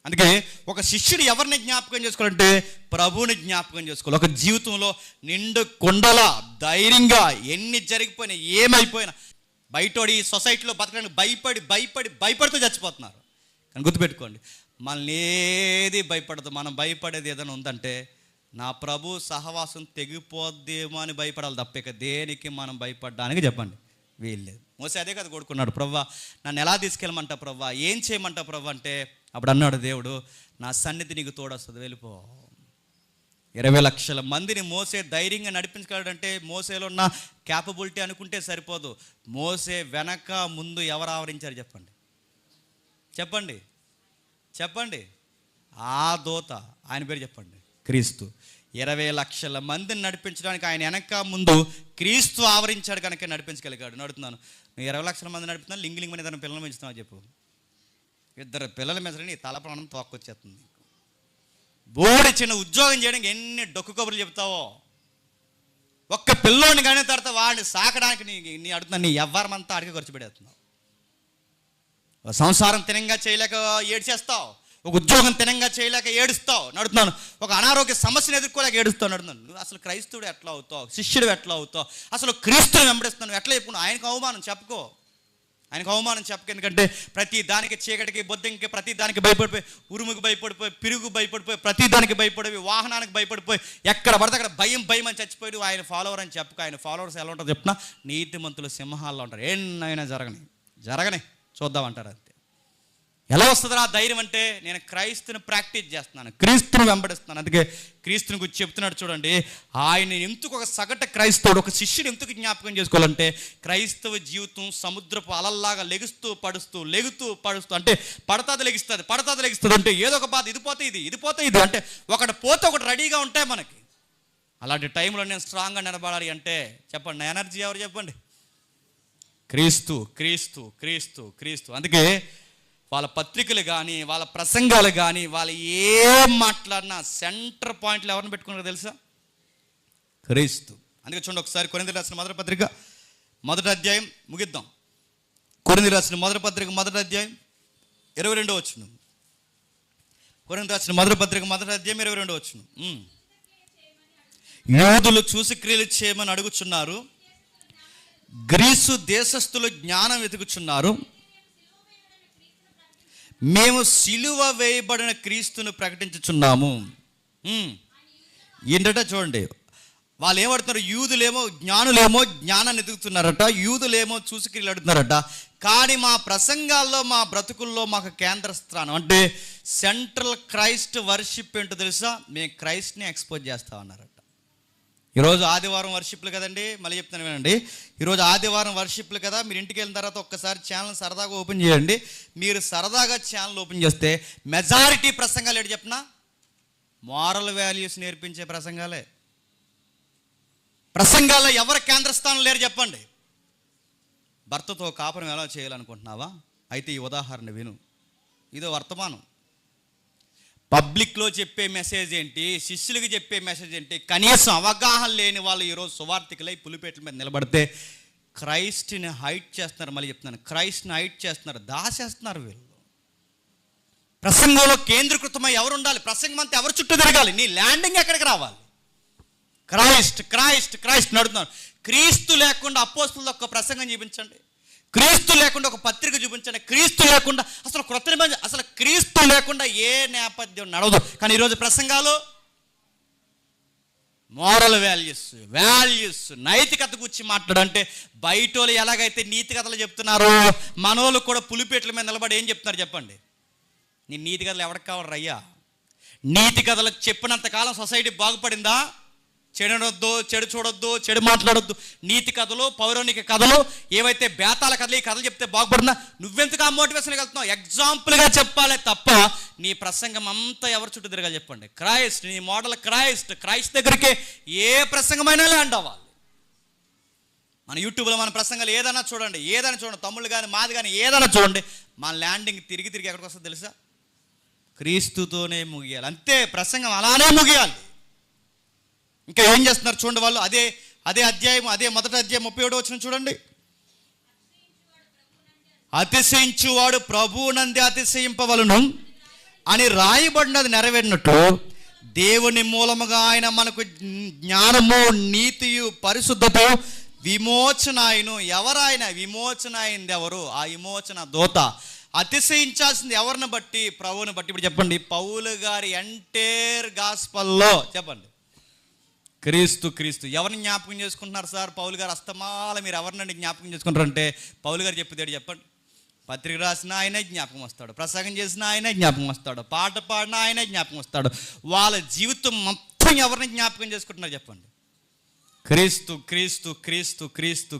S1: అందుకే ఒక శిష్యుడు ఎవరిని జ్ఞాపకం చేసుకోవాలంటే ప్రభువుని జ్ఞాపకం చేసుకోవాలి. ఒక జీవితంలో నిండు కొండల ధైర్యంగా ఎన్ని జరిగిపోయినా ఏమైపోయినా, బయటోడి సొసైటీలో బతకడానికి భయపడుతూ చచ్చిపోతున్నారు. కానీ గుర్తుపెట్టుకోండి, మనల్ని ఏది భయపడదు. మనం భయపడేది ఏదైనా ఉందంటే నా ప్రభు సహవాసం తెగిపోద్దేమో అని భయపడాలి తప్ప ఇక దేనికి మనం భయపడడానికి చెప్పండి వీల్లేదు. మోసే అదే కదా కోరుకున్నాడు, ప్రవ్వా నన్ను ఎలా తీసుకెళ్ళమంటా ప్రవ్వా, ఏం చేయమంటా ప్రవ్వా అంటే అప్పుడు అన్నాడు దేవుడు, నా సన్నిధి నీకు తోడొస్తుంది, వెళ్ళిపో. 20 లక్షల మందిని మోసే ధైర్యంగా నడిపించగలడంటే మోసేలో ఉన్న క్యాపబిలిటీ అనుకుంటే సరిపోదు. మోసే వెనక ముందు ఎవరు ఆవరించారు చెప్పండి, చెప్పండి చెప్పండి. ఆ దూత ఆయన పేరు చెప్పండి, క్రీస్తు. 20 లక్షల మందిని నడిపించడానికి ఆయన వెనక ముందు క్రీస్తు ఆవరించాడు కనుక నడిపించగలిగాడు. నడుతున్నాను, నువ్వు 20 లక్షల మంది నడుపుతున్నాను, లింగి అని తన పిల్లలు పెంచుతున్నావు చెప్పు. 2 పిల్లలు మెసరని నీ తల ప్రాణం తోక్కొచ్చేస్తుంది. బోడి చిన్న ఉద్యోగం చేయడానికి ఎన్ని డొక్కు కబుర్లు చెప్తావో. ఒక్క పిల్లోని కానీ తర్వాత వాడిని సాకడానికి నీ అడుగుతున్నా, నీ ఎవ్వరమంతా అడిగి ఖర్చు పెడేస్తున్నావు. సంసారం తినంగా చేయలేక ఏడ్చేస్తావు, ఒక ఉద్యోగం తినంగా చేయలేక ఏడుస్తావు. నడుతున్నాను, ఒక అనారోగ్య సమస్యను ఎదుర్కోలేక ఏడుస్తావు. నడుతున్నాను, నువ్వు అసలు క్రైస్తవుడు ఎట్లా అవుతావు, శిష్యుడు ఎట్లా అవుతావు, అసలు క్రీస్తుని వెంబడిస్తున్నావు ఎట్లా చెప్పుకున్నావు? ఆయనకు అవమానం చెప్పుకో, ఆయనకు అవమానం చెప్పకు. ఎందుకంటే ప్రతి దానికి చీకటికి బొద్దింకి ప్రతి దానికి భయపడిపోయి, ఉరుముకి భయపడిపోయి, పిరుగు భయపడిపోయి, ప్రతి దానికి భయపడిపోయి, వాహనానికి భయపడిపోయి, ఎక్కడ పడితే అక్కడ భయం అని చచ్చిపోయి ఆయన ఫాలోవర్ అని చెప్పుకో. ఆయన ఫాలోవర్స్ ఎలా ఉంటారో చెప్పినా నీతిమంతులు సింహాల్లో ఉంటారు. ఎన్నైనా జరగని చూద్దామంటారు. అంతే. ఎలా వస్తుందా ఆ ధైర్యం అంటే నేను క్రైస్తుని ప్రాక్టీస్ చేస్తున్నాను, క్రీస్తుని వెంబడిస్తున్నాను. అందుకే క్రీస్తుని గురించి చెప్తున్నాడు చూడండి. ఆయన ఎందుకు ఒక సగటు క్రైస్తవుడు, ఒక శిష్యుడు ఎందుకు జ్ఞాపకం చేసుకోవాలంటే క్రైస్తవ జీవితం సముద్రపు అలల్లాగా లెగుస్తూ పడుస్తూ అంటే పడతాది లెగిస్తుంది అంటే ఏదో ఒక బాధ, ఇది పోతే ఇది అంటే ఒకటి పోతే ఒకటి రెడీగా ఉంటాయి మనకి. అలాంటి టైంలో నేను స్ట్రాంగ్గా నిలబడాలి అంటే చెప్పండి, నా ఎనర్జీ ఎవరు చెప్పండి? క్రీస్తు క్రీస్తు క్రీస్తు క్రీస్తు. అందుకే వాళ్ళ పత్రికలు కానీ వాళ్ళ ప్రసంగాలు కానీ వాళ్ళు ఏం మాట్లాడినా సెంటర్ పాయింట్లు ఎవరిని పెట్టుకున్నారో తెలుసా? క్రీస్తు. అందుకే చూడండి ఒకసారి కొరింథీయులకు రాసిన మొదటి పత్రిక 1వ అధ్యాయం ముగిద్దాం. కొరింథీయులకు రాసిన మొదటి పత్రిక 1వ అధ్యాయం 22వ వచనం. కొరింథీయులకు రాసిన మొదటి పత్రిక 1వ అధ్యాయం 22వ వచనం. యూదులు చూసి క్రియలు చేయమని అడుగుచున్నారు, గ్రీసు దేశస్థులు జ్ఞానం వెతుకుచున్నారు, మేము సిలువ వేయబడిన క్రీస్తును ప్రకటించుచున్నాము. ఏంటంటే చూడండి, వాళ్ళు ఏమడుతున్నారు? యూదులేమో జ్ఞానులేమో జ్ఞానాన్ని ఎదుగుతున్నారట, యూదులేమో చూసి క్రియలు అడుగుతున్నారట. కానీ మా ప్రసంగాల్లో మా బ్రతుకుల్లో మాకు కేంద్ర స్థానం అంటే సెంట్రల్ క్రైస్ట్ వర్షిప్ ఏంటో తెలుసా? మేము క్రైస్ట్ని ఎక్స్పోజ్ చేస్తా ఉన్నారట. ఈరోజు ఆదివారం వర్షిప్లు కదండి, మళ్ళీ చెప్తాను వినండి. ఈరోజు ఆదివారం వర్షిప్లు కదా, మీరు ఇంటికి వెళ్ళిన తర్వాత ఒక్కసారి ఛానల్ సరదాగా ఓపెన్ చేయండి. మీరు సరదాగా ఛానల్ ఓపెన్ చేస్తే మెజారిటీ ప్రసంగాలు ఏంటి చెప్పినా మారల్ వాల్యూస్ నేర్పించే ప్రసంగాలే. ప్రసంగాల్లో ఎవరు కేంద్ర స్థానం లేరు చెప్పండి. భర్తతో కాపురం ఎలా చేయాలనుకుంటున్నావా? అయితే ఈ ఉదాహరణ విను, ఇదో వర్తమానం. పబ్లిక్లో చెప్పే మెసేజ్ ఏంటి, శిష్యులకి చెప్పే మెసేజ్ ఏంటి, కనీసం అవగాహన లేని వాళ్ళు ఈరోజు సువార్థికులై పులిపేట్ల మీద నిలబడితే క్రైస్ట్ని హైట్ చేస్తున్నారు. మళ్ళీ చెప్తున్నాను, క్రైస్ట్ని హైట్ చేస్తున్నారు, దాచేస్తున్నారు వీళ్ళు. ప్రసంగంలో కేంద్రీకృతమై ఎవరు ఉండాలి? ప్రసంగం అంతా ఎవరు చుట్టూ తిరగాలి? నీ ల్యాండింగ్ ఎక్కడికి రావాలి? క్రైస్ట్ క్రైస్ట్ క్రైస్ట్ నడుతున్నారు. క్రీస్తు లేకుండా అపోస్తులతో ఒక్క ప్రసంగం చూపించండి, క్రీస్తు లేకుండా ఒక పత్రిక చూపించండి, క్రీస్తు లేకుండా అసలు క్రొత్త నిబంధన, అసలు క్రీస్తు లేకుండా ఏ నేపథ్యం నడవదు. కానీ ఈరోజు ప్రసంగాలు మోరల్ వాల్యూస్ నైతికత గురించి మాట్లాడంటే బయట వాళ్ళు ఎలాగైతే నీతి కథలు చెప్తున్నారో మనోళ్ళు కూడా పులిపేట్ల మీద నిలబడి ఏం చెప్తున్నారు చెప్పండి? నీ నీతి కథలు ఎవరికి కావాలి రయ్యా? నీతి కథలు చెప్పినంత కాలం సొసైటీ బాగుపడిందా? చెడనొద్దు, చెడు చూడొద్దు, చెడు మాట్లాడొద్దు. నీతి కథలు, పౌరాణిక కథలు, ఏవైతే బేతాల కథలు, ఈ కథలు చెప్తే బాగుపడిందా? నువ్వెందుకు ఆ మోటివేషన్కి వెళ్తున్నావు? ఎగ్జాంపుల్గా చెప్పాలి తప్ప నీ ప్రసంగం అంతా ఎవరి చుట్టూ తిరగాలి చెప్పండి? క్రైస్ట్, నీ మోడల్ క్రైస్ట్ దగ్గరికే ఏ ప్రసంగమైనా ల్యాండ్ అవ్వాలి. మన యూట్యూబ్లో మన ప్రసంగాలు ఏదైనా చూడండి, తమ్ముళ్ళు కానీ మాది కానీ ఏదైనా చూడండి, మన ల్యాండింగ్ తిరిగి ఎక్కడికి వస్తుందో తెలుసా? క్రీస్తుతోనే ముగియాలి. అంతే, ప్రసంగం అలానే ముగియాలి. ఇంకా ఏం చేస్తున్నారు చూడండి వాళ్ళు. అదే అధ్యాయం, మొదటి అధ్యాయం 37 వచనం చూడండి. అతిశయించువాడు ప్రభువునందే అతిశయింపవలను అని రాయబడినది నెరవేరినట్టు దేవుని మూలముగా ఆయన మనకు జ్ఞానము, నీతియు, పరిశుద్ధత, విమోచన ఆయను. ఎవరాయన? విమోచన అయింది ఎవరు? ఆ విమోచన దూత. అతిశయించాల్సింది ఎవరిని బట్టి? ప్రభువుని బట్టి. ఇప్పుడు చెప్పండి, పౌలు గారి ఎంటైర్ గాస్పల్లో చెప్పండి క్రీస్తు. ఎవరిని జ్ఞాపకం చేసుకుంటున్నారు సార్? పౌలు గారు అస్తమాల మీరు ఎవరినండి జ్ఞాపకం చేసుకుంటారంటే పౌలు గారు చెప్పేది చెప్పండి. పత్రిక రాసిన ఆయనే జ్ఞాపకం వస్తాడు, ప్రసంగం చేసిన ఆయనే జ్ఞాపకం వస్తాడు, పాట పాడిన ఆయనే జ్ఞాపకం వస్తాడు. వాళ్ళ జీవితం మొత్తం ఎవరిని జ్ఞాపకం చేసుకుంటున్నారు చెప్పండి?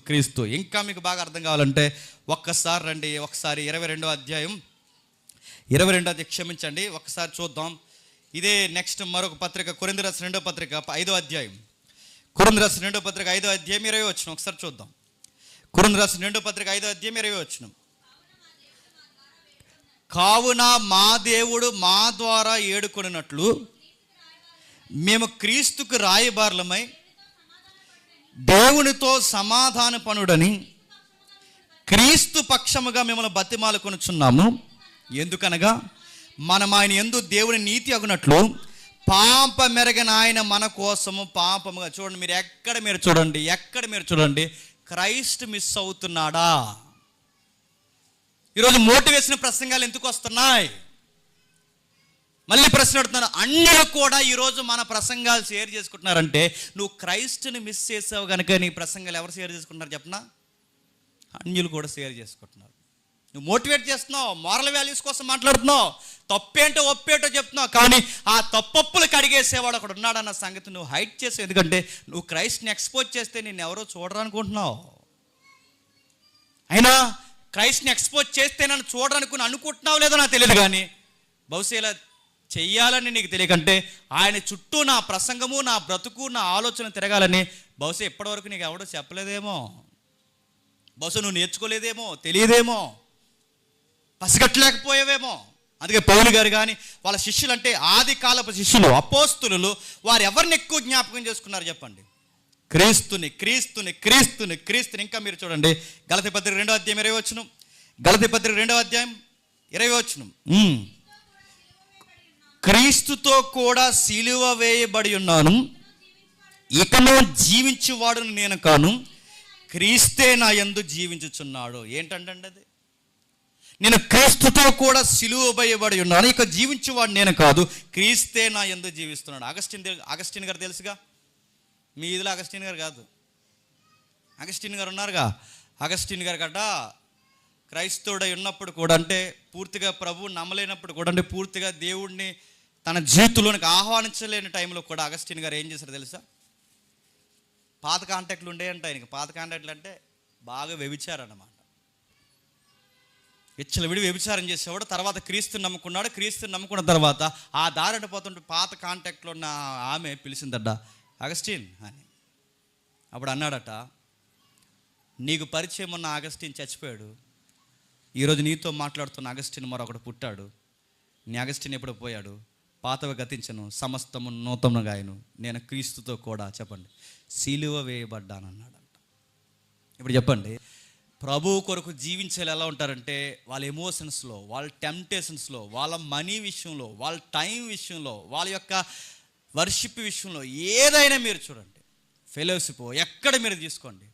S1: క్రీస్తు. ఇంకా మీకు బాగా అర్థం కావాలంటే ఒక్కసారి రండి, ఒకసారి 22వ అధ్యాయం క్షమించండి, ఒకసారి చూద్దాం. ఇదే నెక్స్ట్ మరొక పత్రిక, కొరింథీ రాసిన 2వ పత్రిక 5వ అధ్యాయం, 5వ అధ్యాయం 20వ వచనం ఒకసారి చూద్దాం. కొరింథీ రాసిన 2వ పత్రిక 5వ అధ్యాయం 20వ వచనం. కావున మా దేవుడు మా ద్వారా ఏడుకొనినట్లు మేము క్రీస్తుకు రాయబారులమై దేవునితో సమాధాన పనుడని క్రీస్తు పక్షముగా మిమ్మల్ని బతిమాలుకొనుచున్నాము. ఎందుకనగా మనం ఆయన యందు దేవుని నీతి అగునట్లు పాప మెరగని ఆయన మన కోసము పాపముగా. చూడండి, మీరు చూడండి క్రైస్ట్ మిస్ అవుతున్నాడా? ఈరోజు మోటివేషన్ ప్రసంగాలు ఎందుకు వస్తున్నాయి? మళ్ళీ ప్రశ్న అడుగుతున్నాను. అన్యులు కూడా ఈరోజు మన ప్రసంగాలు షేర్ చేసుకుంటున్నారంటే నువ్వు క్రైస్ట్ని మిస్ చేసావు కనుక నీ ప్రసంగాలు ఎవరు షేర్ చేసుకుంటున్నారు చెప్పనా? అన్యులు కూడా షేర్ చేసుకుంటున్నారు. నువ్వు మోటివేట్ చేస్తున్నావు, మోరల్ వాల్యూస్ కోసం మాట్లాడుతున్నావు, తప్పేంటో ఒప్పేంటో చెప్తున్నావు, కానీ ఆ తప్పప్పులు కడిగేసేవాడు అక్కడ ఉన్నాడన్న సంగతి నువ్వు హైట్ చేసావు. ఎందుకంటే నువ్వు క్రైస్ట్ని ఎక్స్పోజ్ చేస్తే నేను ఎవరో చూడరనుకుంటున్నావు. అయినా క్రైస్ట్ని ఎక్స్పోజ్ చేస్తే నన్ను చూడరనుకుని అనుకుంటున్నావు లేదో నాకు తెలియదు, కానీ బహుశా ఇలా చెయ్యాలని నీకు తెలియకంటే ఆయన చుట్టూ నా ప్రసంగము, నా బ్రతుకు, నా ఆలోచన తిరగాలని బహుశా ఇప్పటివరకు నీకు ఎవడో చెప్పలేదేమో, బహుశా నువ్వు నేర్చుకోలేదేమో, తెలియదేమో, పసిగట్టలేకపోయావేమో. అందుకే పౌలు గారు కానీ వాళ్ళ శిష్యులు, అంటే ఆది కాలపు శిష్యులు, అపోస్తులు, వారు ఎవరిని ఎక్కువ జ్ఞాపకం చేసుకున్నారు చెప్పండి? క్రీస్తుని. ఇంకా మీరు చూడండి, గలతీ పత్రిక 2వ అధ్యాయం 20వ వచనం. గలతీ పత్రిక 2వ అధ్యాయం 20వ వచనం. క్రీస్తుతో కూడా సిలువ వేయబడి ఉన్నాను, ఇకను జీవించువాడును నేను కాను, క్రీస్తే నా యందు జీవించుచున్నాడు. ఏంటంటే అది, నేను క్రీస్తుతో కూడా సిలువ వేయబడి ఉన్నాను, ఇక జీవించువాడు నేను కాదు, క్రీస్తే నా యందు జీవిస్తున్నాడు. అగస్టిన్ గారు తెలుసుగా, మీ ఇదిలో అగస్టిన్ గారు కాదు, అగస్టిన్ గారు ఉన్నారుగా. అగస్టిన్ గారు గట క్రైస్తవుడై ఉన్నప్పుడు కూడా, అంటే పూర్తిగా ప్రభువు నమ్మలేనప్పుడు కూడా, అంటే పూర్తిగా దేవుడిని తన జీవితంలోనికి ఆహ్వానించలేని టైంలో కూడా అగస్టిన్ గారు ఏం చేశారు తెలుసా? పాత కాంటాక్ట్లు ఉండేయంట ఆయనకి. పాత కాంటాక్ట్లు అంటే బాగా వ్యభిచారన్నమాట. విచ్చలవిడి వ్యభిచారం చేసేవాడు. తర్వాత క్రీస్తుని నమ్ముకున్నాడు. క్రీస్తుని నమ్ముకున్న తర్వాత ఆ దారిన పోతుంటే పాత కాంటాక్ట్లో ఉన్న ఆమె పిలిచిందట, అగస్టిన్ అని. అప్పుడు అన్నాడట, నీకు పరిచయం ఉన్న అగస్టిన్ చచ్చిపోయాడు, ఈరోజు నీతో మాట్లాడుతున్న అగస్టిన్ మరొకడు పుట్టాడు. నీ అగస్టిన్ ఎప్పుడు పోయాడు, పాతవి గతించను, సమస్తము నూతనంగా ఆయను, నేను క్రీస్తుతో కూడా చెప్పండి సిలువ వేయబడ్డానన్నాడంట. ఇప్పుడు చెప్పండి, ప్రభువు కొరకు జీవించేలా ఎలా ఉంటారంటే వాళ్ళ ఎమోషన్స్లో, వాళ్ళ టెంప్టేషన్స్లో, వాళ్ళ మనీ విషయంలో, వాళ్ళ టైం విషయంలో, వాళ్ళ యొక్క వర్షిప్ విషయంలో, ఏదైనా మీరు చూడండి, ఫెలోషిప్ ఎక్కడ మీరు తీసుకోండి,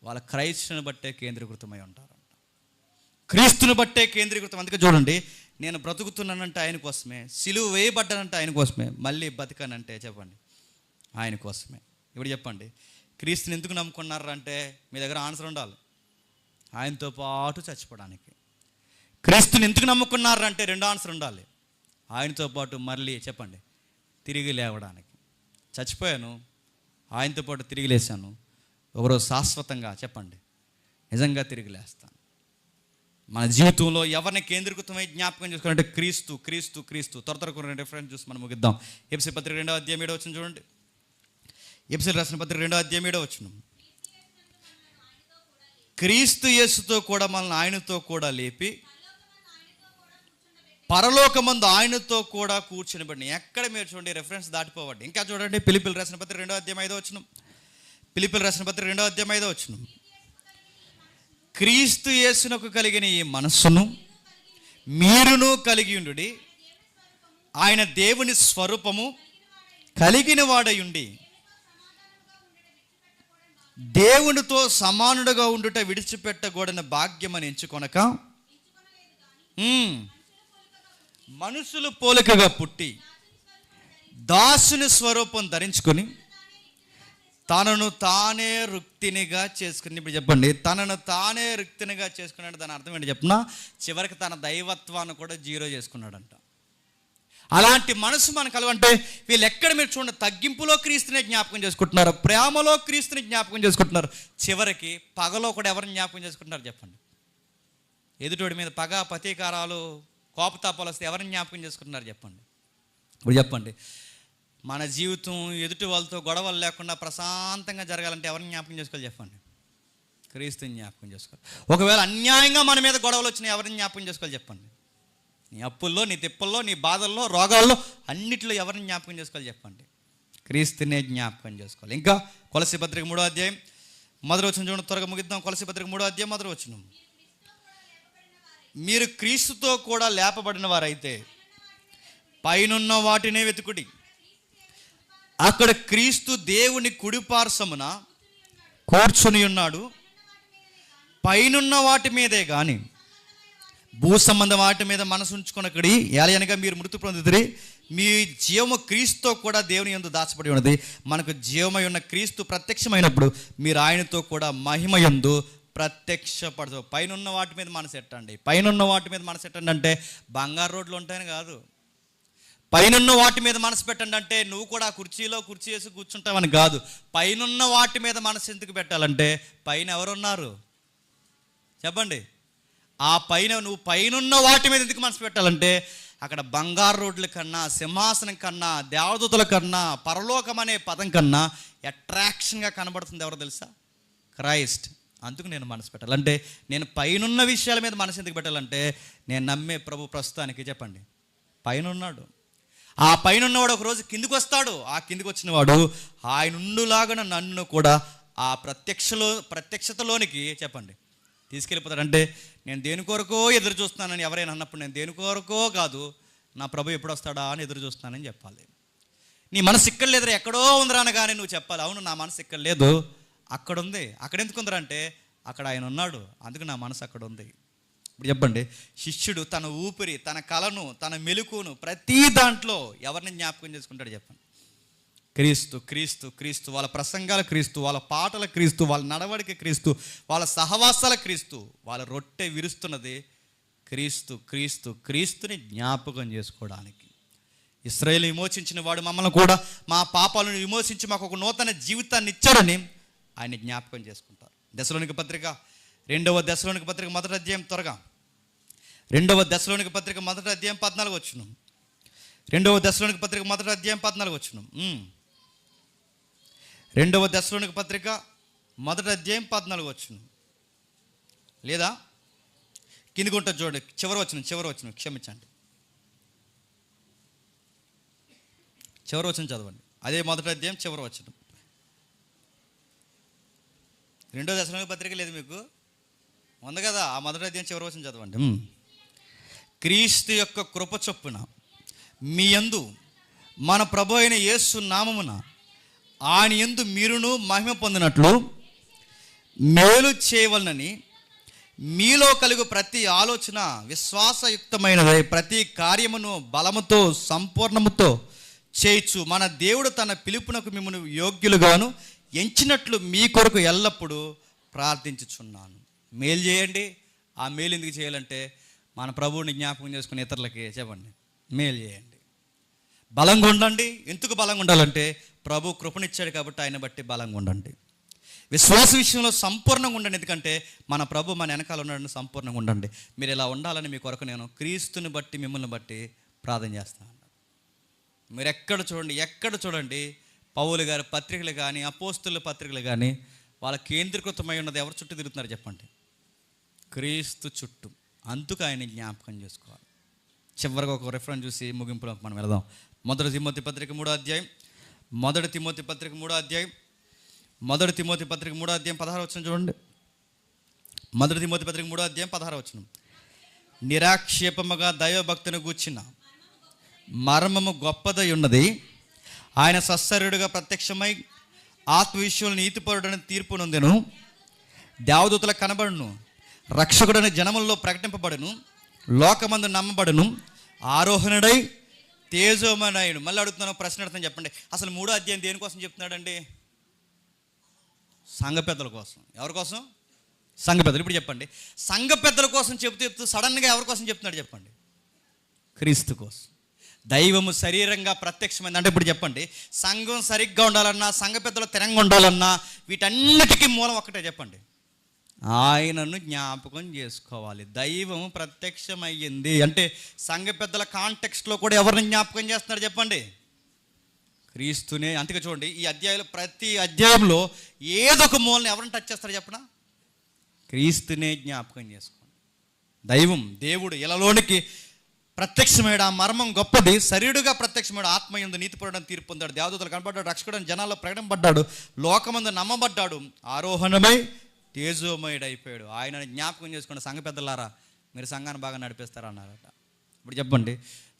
S1: వాళ్ళ క్రైస్తుని బట్టే కేంద్రీకృతమై ఉంటారంట. క్రీస్తుని బట్టే కేంద్రీకృతం. అందుకే చూడండి, నేను బ్రతుకుతున్నానంటే ఆయన కోసమే, సిలువ వేయబడ్డానంటే ఆయన కోసమే, మళ్ళీ బతికానంటే చెప్పండి ఆయన కోసమే. ఇప్పుడు చెప్పండి, క్రీస్తుని ఎందుకు నమ్ముకున్నారంటే మీ దగ్గర ఆన్సర్ ఉండాలి. ఆయనతో పాటు చచ్చిపోవడానికి. క్రీస్తుని ఎందుకు నమ్ముకున్నారంటే రెండు ఆన్సర్ ఉండాలి. ఆయనతో పాటు మళ్ళీ చెప్పండి తిరిగి లేవడానికి. చచ్చిపోయాను, ఆయనతో పాటు తిరిగి లేచాను, ఒకరోజు శాశ్వతంగా చెప్పండి నిజంగా తిరిగి లేస్తాను. మన జీవితంలో ఎవరిని కేంద్రీకృతమై జ్ఞాపకం చేసుకోవాలంటే క్రీస్తు క్రీస్తు క్రీస్తు. త్వరగా రిఫరెన్స్ చూసి మనం ముగిద్దాం. ఎఫెసీ పత్రిక 2వ అధ్యాయం 7వ వచనం చూడండి. ఎఫెసీయులకు రాసిన పత్రిక 2వ అధ్యాయం 7వ వచనం. క్రీస్తు యేసుతో కూడా మనల్ని ఆయనతో కూడా లేపి పరలోకమందు ఆయనతో కూడా కూర్చునిబడి. ఎక్కడ మీరు చూడండి రెఫరెన్స్ దాటిపోవండి. ఇంకా చూడండి, ఫిలిప్పీయులకు రాసిన పత్రిక 2వ అధ్యాయం 5వ వచనం. ఫిలిప్పీయులకు రాసిన పత్రిక 2వ అధ్యాయం 5వ వచనం. క్రీస్తు యేసునకు కలిగిన ఈ మనస్సును మీరును కలిగి ఉండుడి, ఆయన దేవుని స్వరూపము కలిగిన వాడయుండి దేవునితో సమానుడుగా ఉండుట విడిచిపెట్టకూడని భాగ్యమని ఎంచుకొనక మనుషులు పోలికగా పుట్టి దాసుని స్వరూపం ధరించుకొని తనను తానే రుక్తినిగా చేసుకుని. ఇప్పుడు చెప్పండి, తనను తానే రుక్తినిగా చేసుకున్నాడు. దాని అర్థం ఏంటి చెప్పిన, చివరికి తన దైవత్వాన్ని కూడా జీరో చేసుకున్నాడంట. అలాంటి మనసు మనకు కలవంటే వీళ్ళు ఎక్కడ మీరు చూడండి, తగ్గింపులో క్రీస్తుని జ్ఞాపకం చేసుకుంటున్నారు, ప్రేమలో క్రీస్తుని జ్ఞాపకం చేసుకుంటున్నారు, చివరికి పగలో కూడా ఎవరిని జ్ఞాపకం చేసుకుంటున్నారు చెప్పండి. ఎదుటోడి మీద పగ ప్రతీకారాలు కోపతాపాలు వస్తే ఎవరిని జ్ఞాపకం చేసుకుంటున్నారు చెప్పండి. ఇప్పుడు చెప్పండి, మన జీవితం ఎదుటి వాళ్ళతో గొడవలు లేకుండా ప్రశాంతంగా జరగాలంటే ఎవరిని జ్ఞాపకం చేసుకోవాలి చెప్పండి. క్రీస్తుని జ్ఞాపకం చేసుకోవాలి. ఒకవేళ అన్యాయంగా మన మీద గొడవలు వచ్చినాయి, ఎవరిని జ్ఞాపకం చేసుకోవాలి చెప్పండి. నీ అప్పుల్లో, నీ తిప్పల్లో, నీ బాధల్లో, రోగాల్లో అన్నిటిలో ఎవరిని జ్ఞాపకం చేసుకోవాలి చెప్పండి. క్రీస్తునే జ్ఞాపకం చేసుకోవాలి. ఇంకా కొలసీ పత్రిక 3వ అధ్యాయం 1వ వచనం చూడండి, త్వరగా ముగిద్దాం. కొలసీ పత్రిక 3వ అధ్యాయం 1వ వచనం. మీరు క్రీస్తుతో కూడా లేపబడిన వారైతే పైనున్న వాటినే వెతుకుడి, అక్కడ క్రీస్తు దేవుని కుడిపార్శ్వమున కూర్చొని ఉన్నాడు. పైనున్న వాటి మీదే కానీ భూ సంబంధ వాటి మీద మనసు ఉంచుకొనకడి, ఏలయనగా మీరు మృతి పొందితిరి, మీ జీవము క్రీస్తుతో కూడా దేవుని యందు దాచబడి ఉన్నది. మనకు జీవమై ఉన్న క్రీస్తు ప్రత్యక్షమైనప్పుడు మీరు ఆయనతో కూడా మహిమ యందు ప్రత్యక్షపడదు. పైనున్న వాటి మీద మనసు ఎట్టండి. పైనున్న వాటి మీద మనసు ఎట్టండి అంటే బంగారు రోడ్లు ఉంటాయని కాదు. పైనున్న వాటి మీద మనసు పెట్టండి అంటే నువ్వు కూడా కుర్చీలో కుర్చీ వేసి కూర్చుంటావని కాదు. పైనున్న వాటి మీద మనసు ఎందుకు పెట్టాలంటే పైన ఎవరున్నారు చెప్పండి. ఆ పైన నువ్వు పైనున్న వాటి మీద ఎందుకు మనసు పెట్టాలంటే అక్కడ బంగారు రోడ్ల కన్నా, సింహాసనం కన్నా, దేవదూతల కన్నా, పరలోకం అనే పదం కన్నా అట్రాక్షన్గా కనబడుతుంది ఎవరో తెలుసా? క్రైస్ట్. అందుకు నేను మనసు పెట్టాలంటే, నేను పైనున్న విషయాల మీద మనసు ఎందుకు పెట్టాలంటే నేను నమ్మే ప్రభు ప్రస్తుతానికి చెప్పండి పైన ఉన్నాడు. ఆ పైన ఉన్నవాడు ఒకరోజు కిందికి వస్తాడు. ఆ కిందికి వచ్చిన వాడు ఆయన ఉండులాగా నన్ను కూడా ఆ ప్రత్యక్షతలోనికి చెప్పండి తీసుకెళ్ళిపోతాడు. అంటే నేను దేని కొరకో ఎదురు చూస్తున్నానని ఎవరైనా అన్నప్పుడు నేను దేని కొరకో కాదు, నా ప్రభు ఎప్పుడు వస్తాడా అని ఎదురు చూస్తున్నానని చెప్పాలి. నీ మనసు ఇక్కడ లేదురా, ఎక్కడో ఉందిరా అనగానే నువ్వు చెప్పాలి, అవును నా మనసు ఇక్కడ లేదు, అక్కడ ఉంది. అక్కడ ఎందుకు ఉందిరా అంటే అక్కడ ఆయన ఉన్నాడు, అందుకు నా మనసు అక్కడ ఉంది. ఇప్పుడు చెప్పండి, శిష్యుడు తన ఊపిరి, తన కళను, తన మెలుకును ప్రతి దాంట్లో ఎవరిని జ్ఞాపకం చేసుకుంటాడు చెప్పండి? క్రీస్తు. క్రీస్తు క్రీస్తు వాళ్ళ ప్రసంగాల క్రీస్తు, వాళ్ళ పాటల క్రీస్తు, వాళ్ళ నడవడిక క్రీస్తు, వాళ్ళ సహవాసాల క్రీస్తు, వాళ్ళ రొట్టె విరుస్తున్నది క్రీస్తు. క్రీస్తు క్రీస్తుని జ్ఞాపకం చేసుకోవడానికి. ఇశ్రాయేలు విమోచించిన వాడు మమ్మల్ని కూడా మా పాపాలను విమోచించి మాకు ఒక నూతన జీవితాన్ని ఇచ్చాడని ఆయన జ్ఞాపకం చేసుకుంటారు. దశలోనిక పత్రిక 2వ దశలోనిక పత్రిక 1వ అధ్యాయం, త్వరగా 2వ దశలోనిక పత్రిక 1వ అధ్యాయం 14 వచనం. 2వ దశలోనిక పత్రిక 1వ అధ్యాయం 14 వచనం. 2వ దశలోనిక పత్రిక 1వ అధ్యాయం 14 వచనం. లేదా కిందికి ఉంటుంది చూడండి, చివరి వచనం క్షమించండి, చివరి వచనం చదవండి. అదే 1వ అధ్యాయం చివరి వచనం. 2వ దశలోనిక పత్రిక లేదు మీకు, ఉంది కదా, ఆ 1వ అధ్యాయం చివరి వచనం చదవండి. క్రీస్తు యొక్క కృప చొప్పున మీ యందు మన ప్రభు అయిన యేసు నామమున ఆయన యందు మీరును మహిమ పొందినట్లు మేలు చేయవలనని మీలో కలుగు ప్రతి ఆలోచన విశ్వాసయుక్తమైనదై ప్రతి కార్యమును బలముతో సంపూర్ణముతో చేయొచ్చు. మన దేవుడు తన పిలుపునకు మిమ్మల్ని యోగ్యులుగాను ఎంచినట్లు మీ కొరకు ఎల్లప్పుడూ ప్రార్థించుచున్నాను. మేలు చేయండి. ఆ మేలు ఎందుకు చేయాలంటే మన ప్రభువుని జ్ఞాపకం చేసుకుని ఇతరులకి చెప్పండి, మేలు చేయండి. బలంగా ఉండండి. ఎందుకు బలంగా ఉండాలంటే ప్రభు కృపనిచ్చాడు కాబట్టి ఆయన బట్టి బలంగా ఉండండి. విశ్వాస విషయంలో సంపూర్ణంగా ఉండండి, ఎందుకంటే మన ప్రభు మన వెనకాల ఉన్నాడని సంపూర్ణంగా ఉండండి. మీరు ఇలా ఉండాలని మీ కొరకు నేను క్రీస్తుని బట్టి మిమ్మల్ని బట్టి ప్రార్థన చేస్తాను. మీరు ఎక్కడ చూడండి పౌలు గారి పత్రికలు కానీ అపోస్తుల పత్రికలు కానీ వాళ్ళ కేంద్రీకృతమై ఉన్నది ఎవరు చుట్టూ తిరుగుతున్నారు చెప్పండి? క్రీస్తు చుట్టూ. అందుకు ఆయన జ్ఞాపకం చేసుకోవాలి. చివరిగా ఒక రెఫరెన్స్ చూసి ముగింపులో మనం వెళదాం. మొదటి తిమోతి పత్రిక 3వ అధ్యాయం 16వ వచనం చూడండి. మొదటి తిమోతి పత్రిక 3వ అధ్యాయం 16వ వచనం. నిరాక్షేపముగా దైవభక్తిని గూర్చిన మర్మము గొప్పదై ఉన్నది. ఆయన సశరీరుడుగా ప్రత్యక్షమై ఆత్మ విషయంలో నీతిపరుడని తీర్పు నొందెను. దేవదూతలకు కనబడును, రక్షకుడని జనములలో ప్రకటింపబడును, లోకమందు నమ్మబడును, ఆరోహణుడై తేజోమయుడు. మళ్ళీ అడుగుతున్నాను, ప్రశ్న అడుగుతాను, చెప్పండి. అసలు 3వ అధ్యాయం దేనికోసం చెప్తున్నాడండి? సంఘ పెద్దల కోసం. ఎవరి కోసం? సంఘ పెద్దలు. ఇప్పుడు చెప్పండి, సంఘ పెద్దల కోసం చెప్తూ సడన్గా ఎవరి కోసం చెప్తున్నాడు చెప్పండి? క్రీస్తు కోసం. దైవము శరీరంగా ప్రత్యక్షమైంది అంటే ఇప్పుడు చెప్పండి, సంఘం సరిగ్గా ఉండాలన్నా, సంఘ పెద్దలు తిరంగా ఉండాలన్నా, వీటన్నిటికీ మూలం ఒక్కటే చెప్పండి, ఆయనను జ్ఞాపకం చేసుకోవాలి. దైవము ప్రత్యక్షమయ్యింది అంటే సంఘ పెద్దల కాంటెక్స్ట్లో కూడా ఎవరిని జ్ఞాపకం చేస్తున్నారు చెప్పండి? క్రీస్తునే. అందుకే చూడండి, ఈ అధ్యాయంలో ప్రతి అధ్యాయంలో ఏదో ఒక మూలని ఎవరిని టచ్ చేస్తారు చెప్పనా? క్రీస్తునే జ్ఞాపకం చేసుకోండి. దేవుడు ఇలాలోనికి ప్రత్యక్షమయ్యాడు. ఆ మర్మం గొప్పది. శరీరుడుగా ప్రత్యక్షమయ్యాడు. ఆత్మయందు నీతిపరుడని తీర్పు పొందాడు. దేవదూతలు కనబడ్డాడు. రక్షకుడని జనాల్లో ప్రకటింపబడ్డాడు. లోకమందు నమ్మబడ్డాడు. ఆరోహణమై తేజోమయుడు అయిపోయాడు. ఆయనని జ్ఞాపకం చేసుకోండి. సంఘ పెద్దలారా, మీరు సంఘాన్ని బాగా నడిపిస్తారన్నారట. ఇప్పుడు చెప్పండి,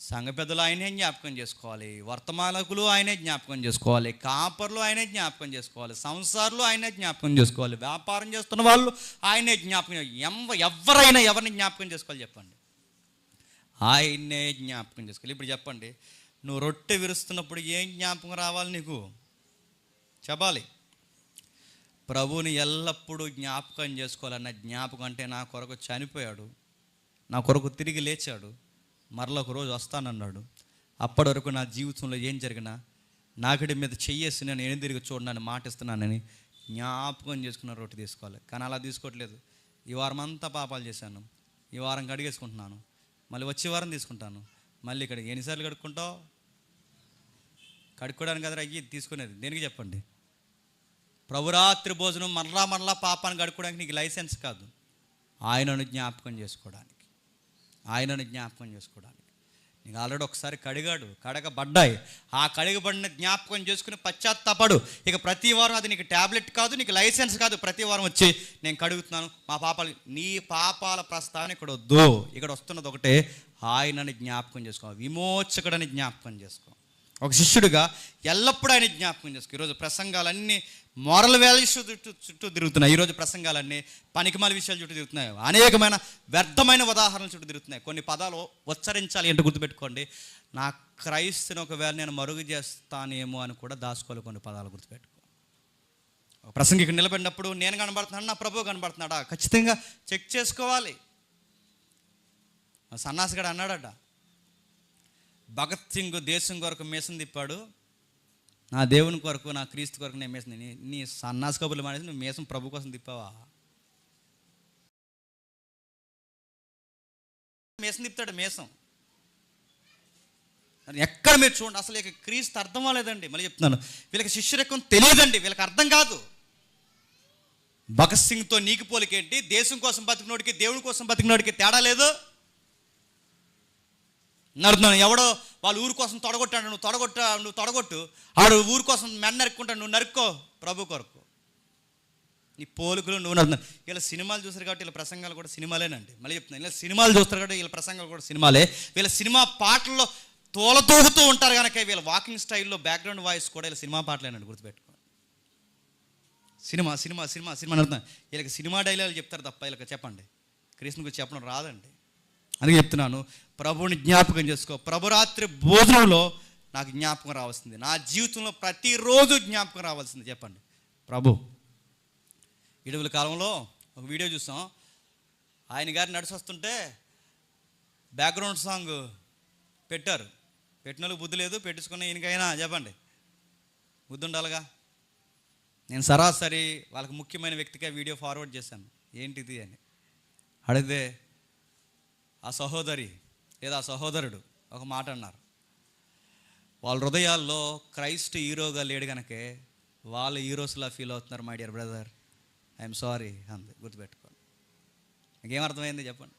S1: సంఘ పెద్దలు ఆయనే జ్ఞాపకం చేసుకోవాలి, వర్తమానకులు ఆయనే జ్ఞాపకం చేసుకోవాలి, కాపర్లు ఆయనే జ్ఞాపకం చేసుకోవాలి, సంసారులు ఆయనే జ్ఞాపకం చేసుకోవాలి, వ్యాపారం చేస్తున్న వాళ్ళు ఆయనే జ్ఞాపకం. ఎవరైనా ఎవరిని జ్ఞాపకం చేసుకోవాలి చెప్పండి? ఆయన్నే జ్ఞాపకం చేసుకోవాలి. ఇప్పుడు చెప్పండి, నువ్వు రొట్టె విరుస్తున్నప్పుడు ఏం జ్ఞాపకం రావాలి నీకు? చెప్పాలి. ప్రభువుని ఎల్లప్పుడూ జ్ఞాపకం చేసుకోవాలన్న జ్ఞాపకం అంటే నా కొరకు చనిపోయాడు, నా కొరకు తిరిగి లేచాడు, మరలా ఒక రోజు వస్తానన్నాడు, అప్పటి వరకు నా జీవితంలో ఏం జరిగినా నాకడి మీద చెయ్యేసి నేను ఏం తిరిగి చూడనని మాటిస్తున్నానని జ్ఞాపకం చేసుకున్న రొట్టె తీసుకోవాలి. కానీ అలా తీసుకోవట్లేదు. ఈ వారం అంతా పాపాలు చేశాను, ఈ వారం కడిగేసుకుంటున్నాను, మళ్ళీ వచ్చే వారం తీసుకుంటాను, మళ్ళీ ఇక్కడ ఎన్నిసార్లు కడుక్కుంటావు? కడుక్కోవడానికి కదా అయ్యి తీసుకునేది. దేనికి చెప్పండి? ప్రభురాత్రి భోజనం మరలా పాపాన్ని కడుక్కోవడానికి నీకు లైసెన్స్ కాదు, ఆయనను జ్ఞాపకం చేసుకోవడానికి. నీకు ఆల్రెడీ ఒకసారి కడగబడ్డాయి. ఆ కడగబడిన జ్ఞాపకం చేసుకుని పశ్చాత్తాపడు. ఇక ప్రతి వారం అది నీకు ట్యాబ్లెట్ కాదు, నీకు లైసెన్స్ కాదు. ప్రతి వారం వచ్చి నేను కడుగుతున్నాను, మా పాపాలు, నీ పాపాల ప్రస్తావన ఇక్కడ వద్దు. ఇక్కడ వస్తున్నది ఒకటే, ఆయనని జ్ఞాపకం చేసుకో, విమోచకుడని జ్ఞాపకం చేసుకో. ఒక శిష్యుడిగా ఎల్లప్పుడూ ఆయన జ్ఞాపకం చేసుకో. ఈరోజు ప్రసంగాలన్నీ మోరల్ వాల్యూస్ చుట్టూ తిరుగుతున్నాయి. ఈరోజు ప్రసంగాలన్నీ పనికిమాల విషయాల చుట్టూ తిరుగుతున్నాయి. అనేకమైన వ్యర్థమైన ఉదాహరణల చుట్టూ తిరుగుతున్నాయి. కొన్ని పదాలు ఉచ్చరించాలి అంటే గుర్తుపెట్టుకోండి. నా క్రైస్తుని ఒకవేళ నేను మరుగు చేస్తానేమో అని కూడా దాచుకోవాలి. కొన్ని పదాలు గుర్తుపెట్టుకో. ప్రసంగికి నిలబడినప్పుడు నేను కనబడుతున్నాను, నా ప్రభువు కనబడుతున్నాడా ఖచ్చితంగా చెక్ చేసుకోవాలి. సన్నాసిగాడు అన్నాడట, భగత్ సింగ్ దేశం కొరకు మీసం తిప్పాడు, నా దేవుని కొరకు, నా క్రీస్తు కొరకు నేను మీసం. నీ సన్నాసి కబుర్లు మానేసి నువ్వు మీసం ప్రభు కోసం తిప్పావా? మీసం తిప్పుతాడు. మీసం ఎక్కడ మీరు చూడండి. అసలు ఇక క్రీస్తు అర్థం అవ్వలేదండి. మళ్ళీ చెప్తున్నాను, వీళ్ళకి శిష్యరకం తెలియదండి, వీళ్ళకి అర్థం కాదు. భగత్ సింగ్తో నీకు పోలికేంటి? దేశం కోసం బతికినోడికి దేవుని కోసం బతికినోడికి తేడా లేదు. నడుతున్నాను, ఎవడో వాళ్ళు ఊరి కోసం తొడగొట్టాడు, నువ్వు తొడగొట్టు. ఆడు ఊరి కోసం మెడ నరుక్కుంటాడు, నువ్వు నరుక్కో ప్రభు కొరకు. నీ పోలికలు నువ్వు నడుతున్నాను. వీళ్ళ సినిమాలు చూస్తారు కాబట్టి వీళ్ళ ప్రసంగాలు కూడా సినిమాలేనండి. మళ్ళీ చెప్తున్నాను, వీళ్ళ సినిమాలు చూస్తారు కాబట్టి వీళ్ళ ప్రసంగాలు కూడా సినిమాలే. వీళ్ళ సినిమా పాటల్లో తోలతూగుతూ ఉంటారు కనుక వీళ్ళ వాకింగ్ స్టైల్లో బ్యాక్గ్రౌండ్ వాయిస్ కూడా వీళ్ళ సినిమా పాటలేనండి. గుర్తుపెట్టుకో. సినిమా నడుతున్నాను. వీళ్ళకి సినిమా డైలాగులు చెప్తారు తప్ప వీళ్ళకి చెప్పండి క్రీస్తుని గురించి చెప్పడం రాదండి. అందుకే చెప్తున్నాను, ప్రభువుని జ్ఞాపకం చేసుకో. ప్రభురాత్రి భోజనంలో నాకు జ్ఞాపకం రావాల్సింది, నా జీవితంలో ప్రతిరోజు జ్ఞాపకం రావాల్సింది. చెప్పండి ప్రభు. ఇటీవల కాలంలో ఒక వీడియో చూసాం. ఆయన గారు నడిచి వస్తుంటే బ్యాక్గ్రౌండ్ సాంగ్ పెట్టారు. పెట్టిన వాళ్ళకి బుద్ధి లేదు, పెట్టించుకున్న ఈయనకైనా చెప్పండి బుద్ధి ఉండాలిగా. నేను సరాసరి వాళ్ళకి ముఖ్యమైన వ్యక్తిగా వీడియో ఫార్వర్డ్ చేశాను, ఏంటిది అని అడిగితే ఆ సహోదరి లేదా ఆ సహోదరుడు ఒక మాట అన్నారు. వాళ్ళ హృదయాల్లో క్రైస్ట్ హీరోగా లేడు కనుకే వాళ్ళు హీరోస్లా ఫీల్ అవుతున్నారు. My dear brother, I'm sorry అంది, గుర్తుపెట్టుకోండి. మీకేం అర్థమైంది చెప్పండి.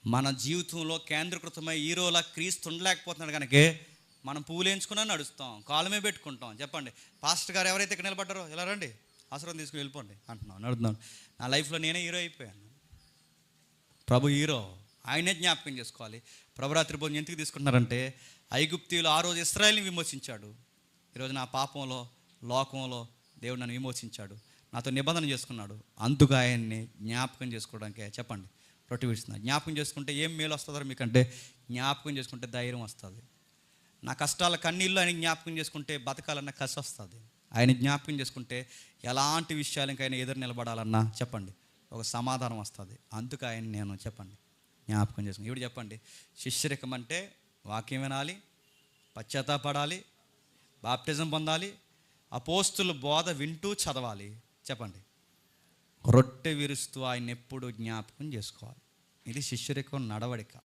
S1: మన జీవితంలో కేంద్రీకృతమై హీరోలా క్రీస్తు ఉండలేకపోతున్నాడు కనుకే మనం పువ్వులు ఎంచుకున్నా నడుస్తాం, కాలమే పెట్టుకుంటాం. చెప్పండి, పాస్టర్ గారు ఎవరైతే ఇక్కడ నిలబడ్డారో ఇలా రండి, ఆశ్రమం తీసుకుని వెళ్ళిపోండి అంటున్నాం, నడుతున్నాను. నా లైఫ్లో నేనే హీరో అయిపోయాను. ప్రభు హీరో, ఆయనే జ్ఞాపకం చేసుకోవాలి. ప్రభురాత్రి భోజనం ఎందుకు తీసుకుంటున్నారంటే ఐగుప్తీయులు ఆ రోజు ఇశ్రాయేలుని విమోచించాడు. ఈరోజు నా పాపంలో లోకంలో దేవుడు నన్ను విమోచించాడు, నాతో నిబంధన చేసుకున్నాడు. అందుకు ఆయన్ని జ్ఞాపకం చేసుకోవడానికే చెప్పండి రొట్టె విడుస్తున్నా. జ్ఞాపకం చేసుకుంటే ఏం మేలు వస్తుందో మీకంటే, జ్ఞాపకం చేసుకుంటే ధైర్యం వస్తుంది. నా కష్టాల కన్నీళ్ళు ఆయన జ్ఞాపకం చేసుకుంటే బతకాలన్న కసి వస్తుంది. ఆయన జ్ఞాపకం చేసుకుంటే ఎలాంటి విషయాలకైనా ఎదురు నిలబడాలన్నా చెప్పండి ఒక సమాధానం వస్తుంది. అందుకు ఆయన నేను చెప్పండి జ్ఞాపకం చేసుకుని. ఇప్పుడు చెప్పండి, శిష్యరికం అంటే వాక్యం వినాలి, పశ్చాత్తాపడాలి, బాప్టిజం పొందాలి, అపోస్తుల బోధ వింటూ చదవాలి. చెప్పండి, రొట్టె విరుస్తూ ఆయన ఎప్పుడు జ్ఞాపకం చేసుకోవాలి. ఇది శిష్యరికం నడవడిక.